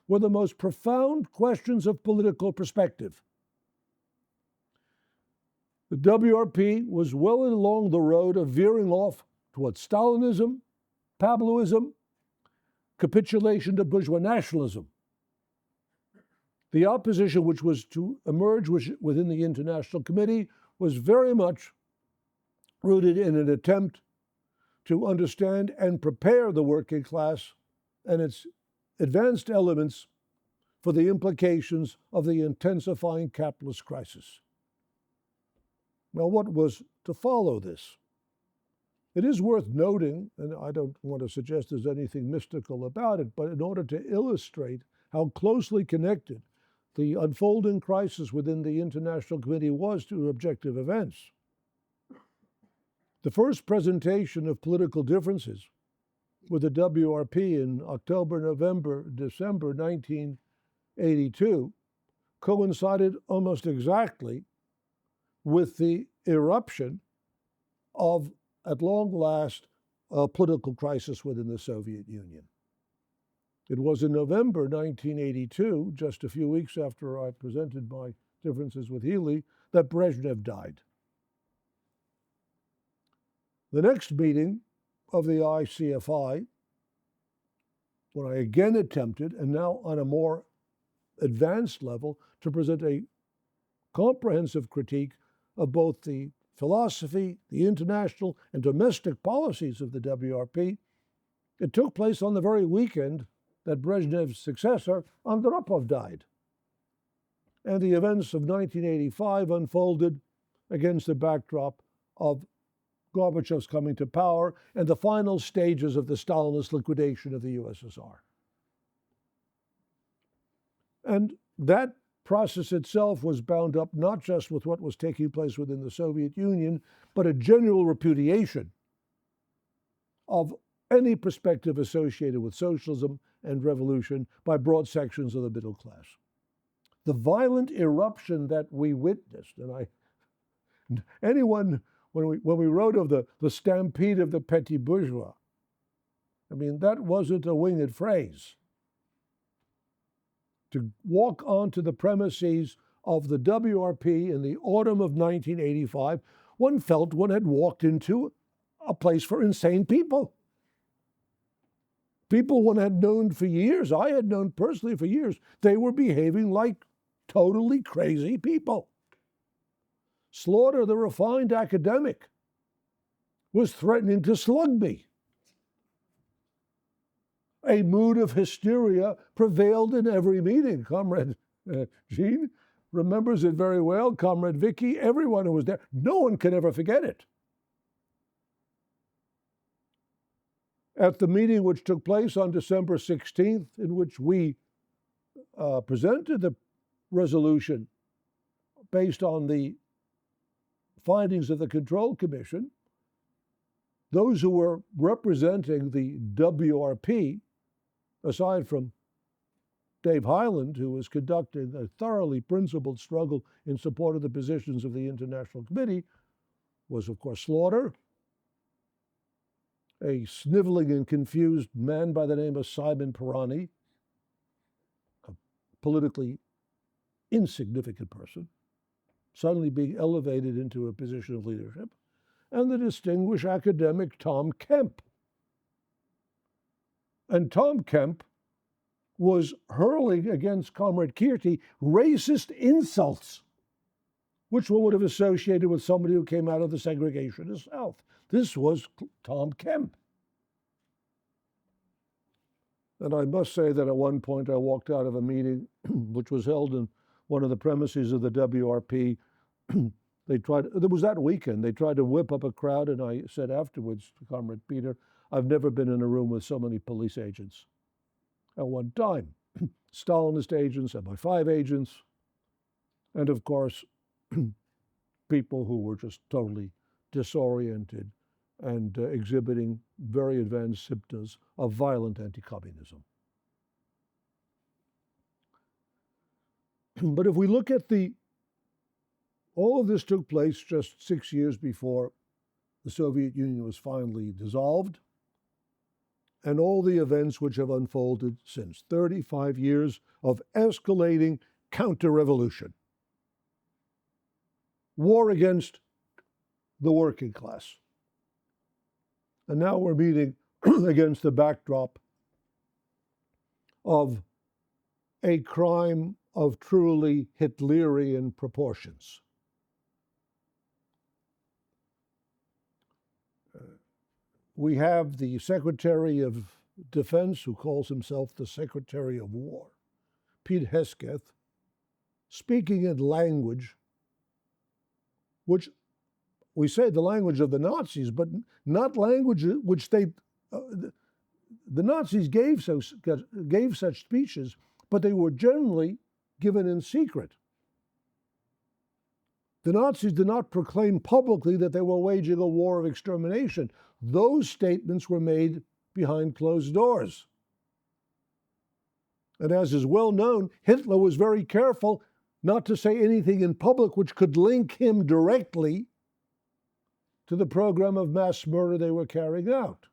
were the most profound questions of political perspective. The WRP was well along the road of veering off towards Stalinism, Pabloism, capitulation to bourgeois nationalism. The opposition which was to emerge within the International Committee was very much rooted in an attempt to understand and prepare the working class and its advanced elements for the implications of the intensifying capitalist crisis. Now, what was to follow this? It is worth noting, and I don't want to suggest there's anything mystical about it, but in order to illustrate how closely connected the unfolding crisis within the International Committee was to objective events. The first presentation of political differences with the WRP in October, November, December 1982 coincided almost exactly with the eruption of, at long last, a political crisis within the Soviet Union. It was in November 1982, just a few weeks after I presented my differences with Healy, that Brezhnev died. The next meeting of the ICFI, when I again attempted, and now on a more advanced level, to present a comprehensive critique of both the philosophy, the international and domestic policies of the WRP, it took place on the very weekend that Brezhnev's successor, Andropov, died. And the events of 1985 unfolded against the backdrop of Gorbachev's coming to power and the final stages of the Stalinist liquidation of the USSR. And that process itself was bound up not just with what was taking place within the Soviet Union, but a general repudiation of any perspective associated with socialism and revolution by broad sections of the middle class. The violent eruption that we witnessed, and anyone, when we wrote of the stampede of the petty bourgeois, I mean, that wasn't a winged phrase. To walk onto the premises of the WRP in the autumn of 1985, one felt one had walked into a place for insane people. People one had known for years, I had known personally for years, they were behaving like totally crazy people. Slaughter, the refined academic, was threatening to slug me. A mood of hysteria prevailed in every meeting. Comrade Jean remembers it very well. Comrade Vicky, everyone who was there. No one can ever forget it. At the meeting which took place on December 16th, in which we presented the resolution based on the findings of the Control Commission, those who were representing the WRP, aside from Dave Hyland, who was conducting a thoroughly principled struggle in support of the positions of the International Committee, was, of course, Slaughter, a sniveling and confused man by the name of Simon Pirani, a politically insignificant person, suddenly being elevated into a position of leadership, and the distinguished academic Tom Kemp. And Tom Kemp was hurling against Comrade Kearty racist insults, which one would have associated with somebody who came out of the segregationist South. This was Tom Kemp. And I must say that at one point I walked out of a meeting which was held in one of the premises of the WRP. There was that weekend, they tried to whip up a crowd, and I said afterwards to Comrade Peter, I've never been in a room with so many police agents at one time. Stalinist agents, MI5 agents, and of course, people who were just totally disoriented and exhibiting very advanced symptoms of violent anti-communism. But if we look at all of this took place just 6 years before the Soviet Union was finally dissolved, and all the events which have unfolded since. 35 years of escalating counter-revolution. War against the working class. And now we're meeting against the backdrop of a crime of truly Hitlerian proportions. We have the Secretary of Defense, who calls himself the Secretary of War, Pete Hesketh, speaking in language which we say the language of the Nazis, but not language which the Nazis gave such speeches, but they were generally given in secret. The Nazis did not proclaim publicly that they were waging a war of extermination. Those statements were made behind closed doors. And as is well known, Hitler was very careful not to say anything in public which could link him directly to the program of mass murder they were carrying out.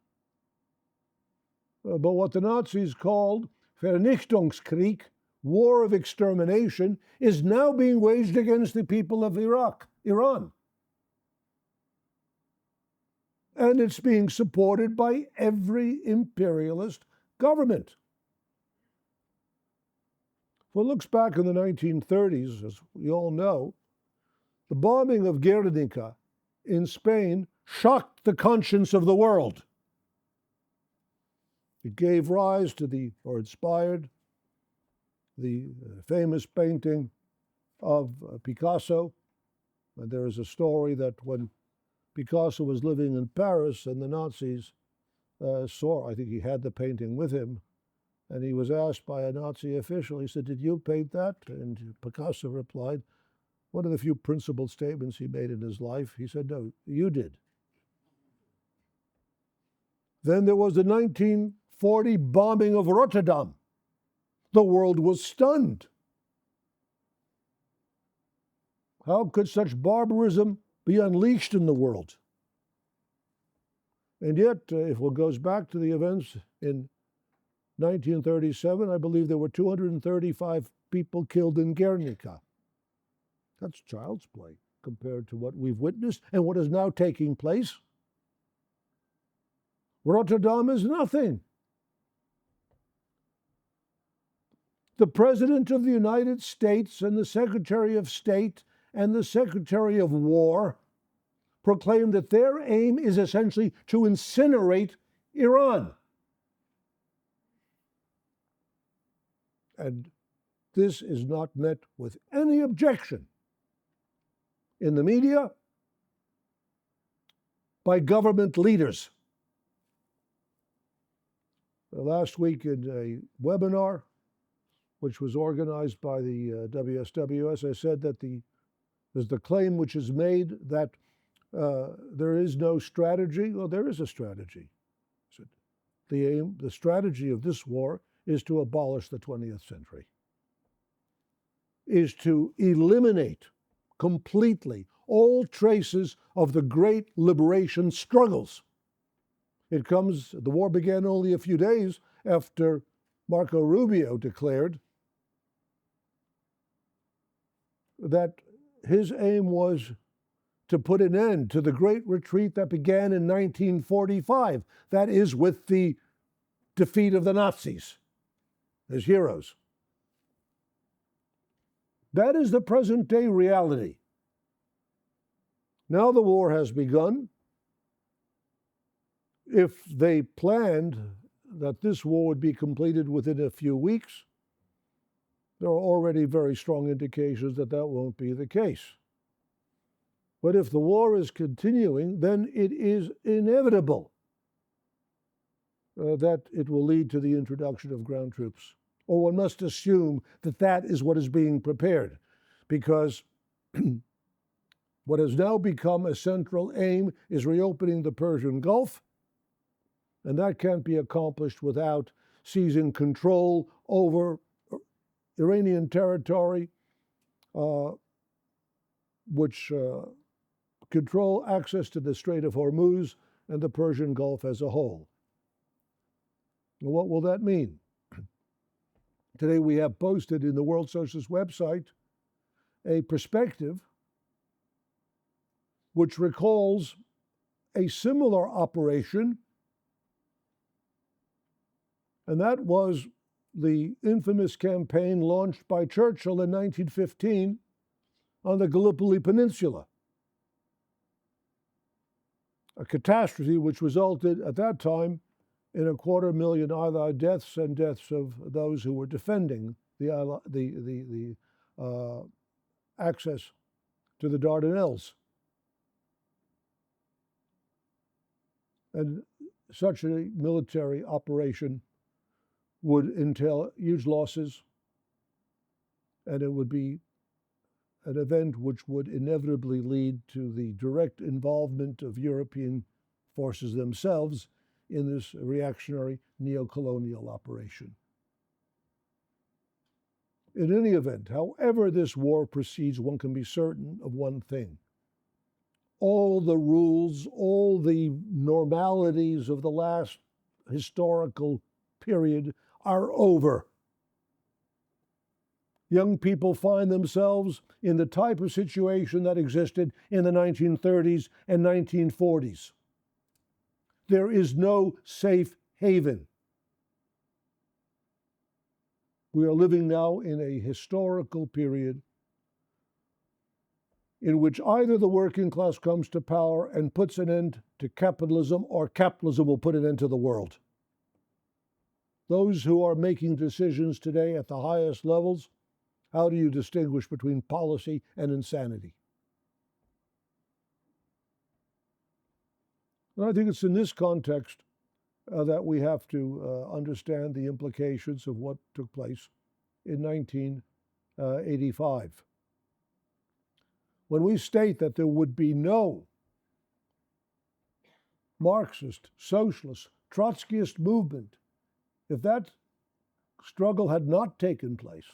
But what the Nazis called Vernichtungskrieg, war of extermination, is now being waged against the people of Iran. And it's being supported by every imperialist government. If one looks back in the 1930s, as we all know, the bombing of Guernica in Spain shocked the conscience of the world. It gave rise to or inspired the famous painting of Picasso. And there is a story that when Picasso was living in Paris and the Nazis saw, I think he had the painting with him, and he was asked by a Nazi official, he said, "Did you paint that?" And Picasso replied, one of the few principled statements he made in his life, he said, "No, you did." Then there was the 1940 bombing of Rotterdam. The world was stunned. How could such barbarism be unleashed in the world? And yet, if one goes back to the events in 1937, I believe there were 235 people killed in Guernica. That's child's play compared to what we've witnessed and what is now taking place. Rotterdam is nothing. The President of the United States and the Secretary of State and the Secretary of War proclaimed that their aim is essentially to incinerate Iran. And this is not met with any objection in the media, by government leaders. Last week in a webinar, which was organized by the WSWS, I said that there's the claim which is made that there is no strategy. Well, there is a strategy. The strategy of this war is to abolish the 20th century, is to eliminate completely all traces of the great liberation struggles. The war began only a few days after Marco Rubio declared that his aim was to put an end to the great retreat that began in 1945, that is, with the defeat of the Nazis. as heroes. That is the present day reality. Now the war has begun. If they planned that this war would be completed within a few weeks, there are already very strong indications that that won't be the case. But if the war is continuing, then it is inevitable that it will lead to the introduction of ground troops. Or one must assume that that is what is being prepared, because what has now become a central aim is reopening the Persian Gulf, and that can't be accomplished without seizing control over Iranian territory, which control access to the Strait of Hormuz and the Persian Gulf as a whole. Well, what will that mean? Today we have posted in the World Socialist Web Site a perspective which recalls a similar operation, and that was the infamous campaign launched by Churchill in 1915 on the Gallipoli Peninsula, a catastrophe which resulted at that time in 250,000 Allied deaths and deaths of those who were defending the access to the Dardanelles. And such a military operation would entail huge losses, and it would be an event which would inevitably lead to the direct involvement of European forces themselves in this reactionary neo-colonial operation. In any event, however this war proceeds, one can be certain of one thing. All the rules, all the normalities of the last historical period are over. Young people find themselves in the type of situation that existed in the 1930s and 1940s. There is no safe haven. We are living now in a historical period in which either the working class comes to power and puts an end to capitalism, or capitalism will put an end to the world. Those who are making decisions today at the highest levels, how do you distinguish between policy and insanity? And I think it's in this context that we have to understand the implications of what took place in 1985. When we state that there would be no Marxist, socialist, Trotskyist movement if that struggle had not taken place,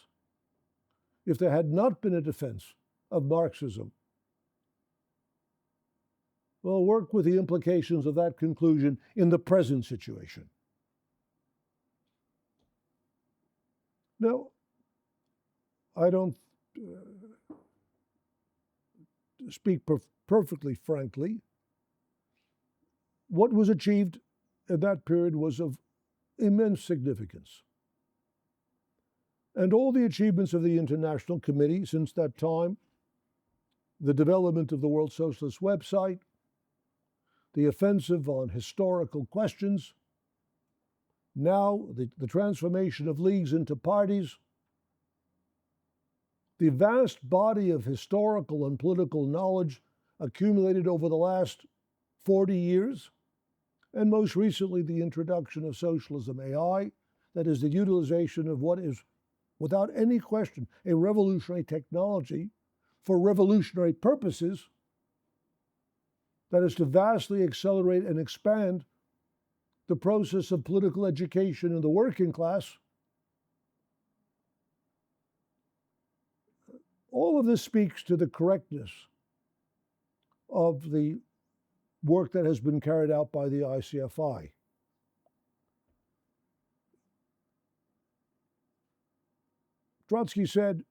if there had not been a defense of Marxism, well, work with the implications of that conclusion in the present situation. Now, I don't speak perfectly frankly. What was achieved at that period was of immense significance. And all the achievements of the International Committee since that time, the development of the World Socialist Web Site, the offensive on historical questions, now the transformation of leagues into parties, the vast body of historical and political knowledge accumulated over the last 40 years, and most recently the introduction of socialism AI, that is the utilization of what is, without any question, a revolutionary technology for revolutionary purposes, that is to vastly accelerate and expand the process of political education in the working class. All of this speaks to the correctness of the work that has been carried out by the ICFI. Trotsky said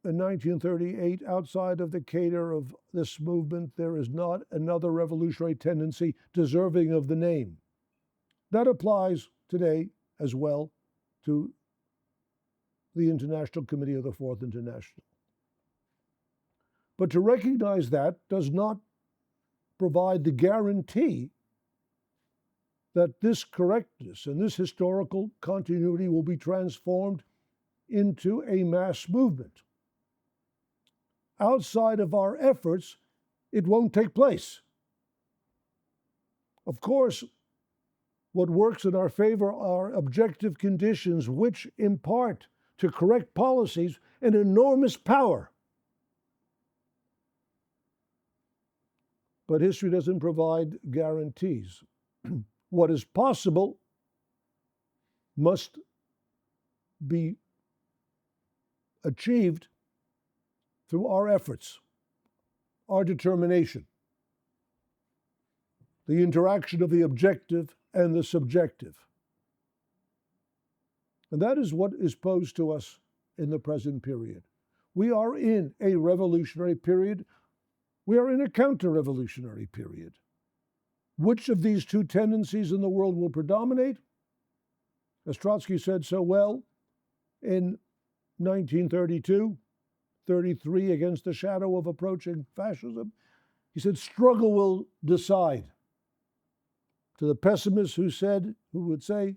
in 1938, outside of the cadre of this movement, there is not another revolutionary tendency deserving of the name. That applies today as well to the International Committee of the Fourth International. But to recognize that does not provide the guarantee that this correctness and this historical continuity will be transformed into a mass movement. Outside of our efforts, it won't take place. Of course, what works in our favor are objective conditions which impart to correct policies an enormous power. But history doesn't provide guarantees. What is possible must be achieved through our efforts, our determination, the interaction of the objective and the subjective. And that is what is posed to us in the present period. We are in a revolutionary period. We are in a counter-revolutionary period. Which of these two tendencies in the world will predominate? As Trotsky said so well in 1932, 33, against the shadow of approaching fascism, he said, struggle will decide. To the pessimist who would say,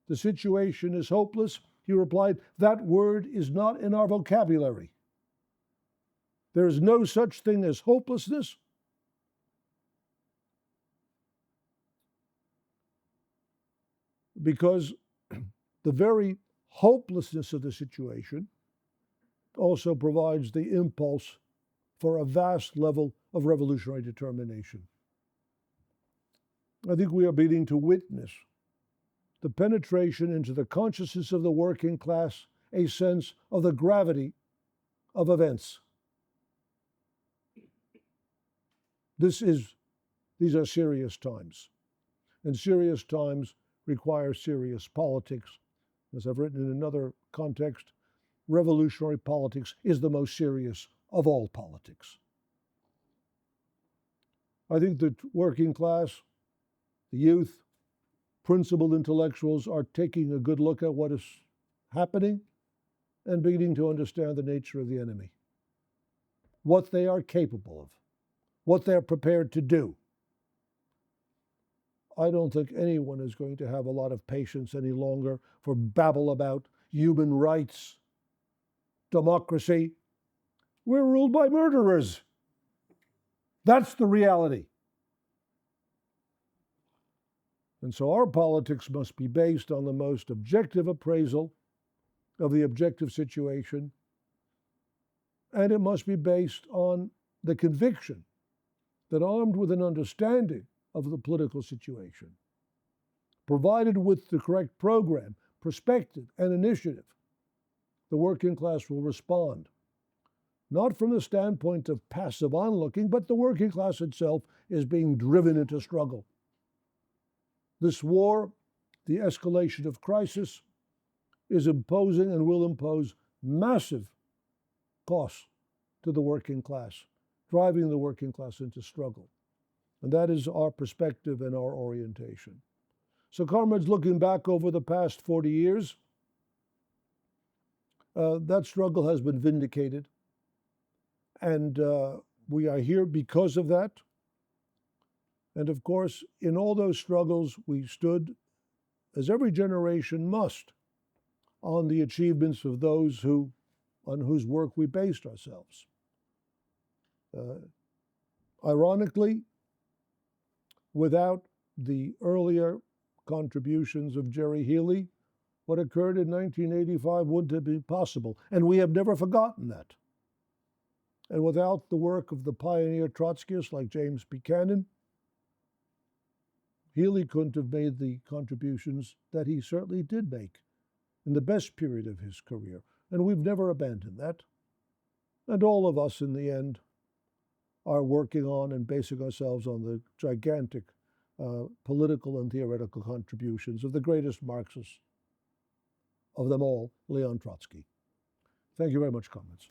the situation is hopeless, he replied, that word is not in our vocabulary. There is no such thing as hopelessness. Because the very hopelessness of the situation also provides the impulse for a vast level of revolutionary determination. I think we are beginning to witness the penetration into the consciousness of the working class, a sense of the gravity of events. These are serious times, and serious times require serious politics. As I've written in another context, revolutionary politics is the most serious of all politics. I think the working class, the youth, principled intellectuals are taking a good look at what is happening and beginning to understand the nature of the enemy, what they are capable of, what they're prepared to do. I don't think anyone is going to have a lot of patience any longer for babble about human rights, democracy. We're ruled by murderers. That's the reality. And so our politics must be based on the most objective appraisal of the objective situation, and it must be based on the conviction that, armed with an understanding of the political situation, provided with the correct program, perspective, and initiative, the working class will respond. Not from the standpoint of passive onlooking, but the working class itself is being driven into struggle. This war, the escalation of crisis, is imposing and will impose massive costs to the working class, driving the working class into struggle. And that is our perspective and our orientation. So, comrades, looking back over the past 40 years, that struggle has been vindicated. And we are here because of that. And of course, in all those struggles, we stood, as every generation must, on the achievements of those on whose work we based ourselves. Ironically, without the earlier contributions of Jerry Healy, what occurred in 1985 wouldn't have been possible, and we have never forgotten that. And without the work of the pioneer Trotskyists like James Buchanan, Healy couldn't have made the contributions that he certainly did make in the best period of his career. And we've never abandoned that. And all of us, in the end, are working on and basing ourselves on the gigantic political and theoretical contributions of the greatest Marxist of them all, Leon Trotsky. Thank you very much, comrades.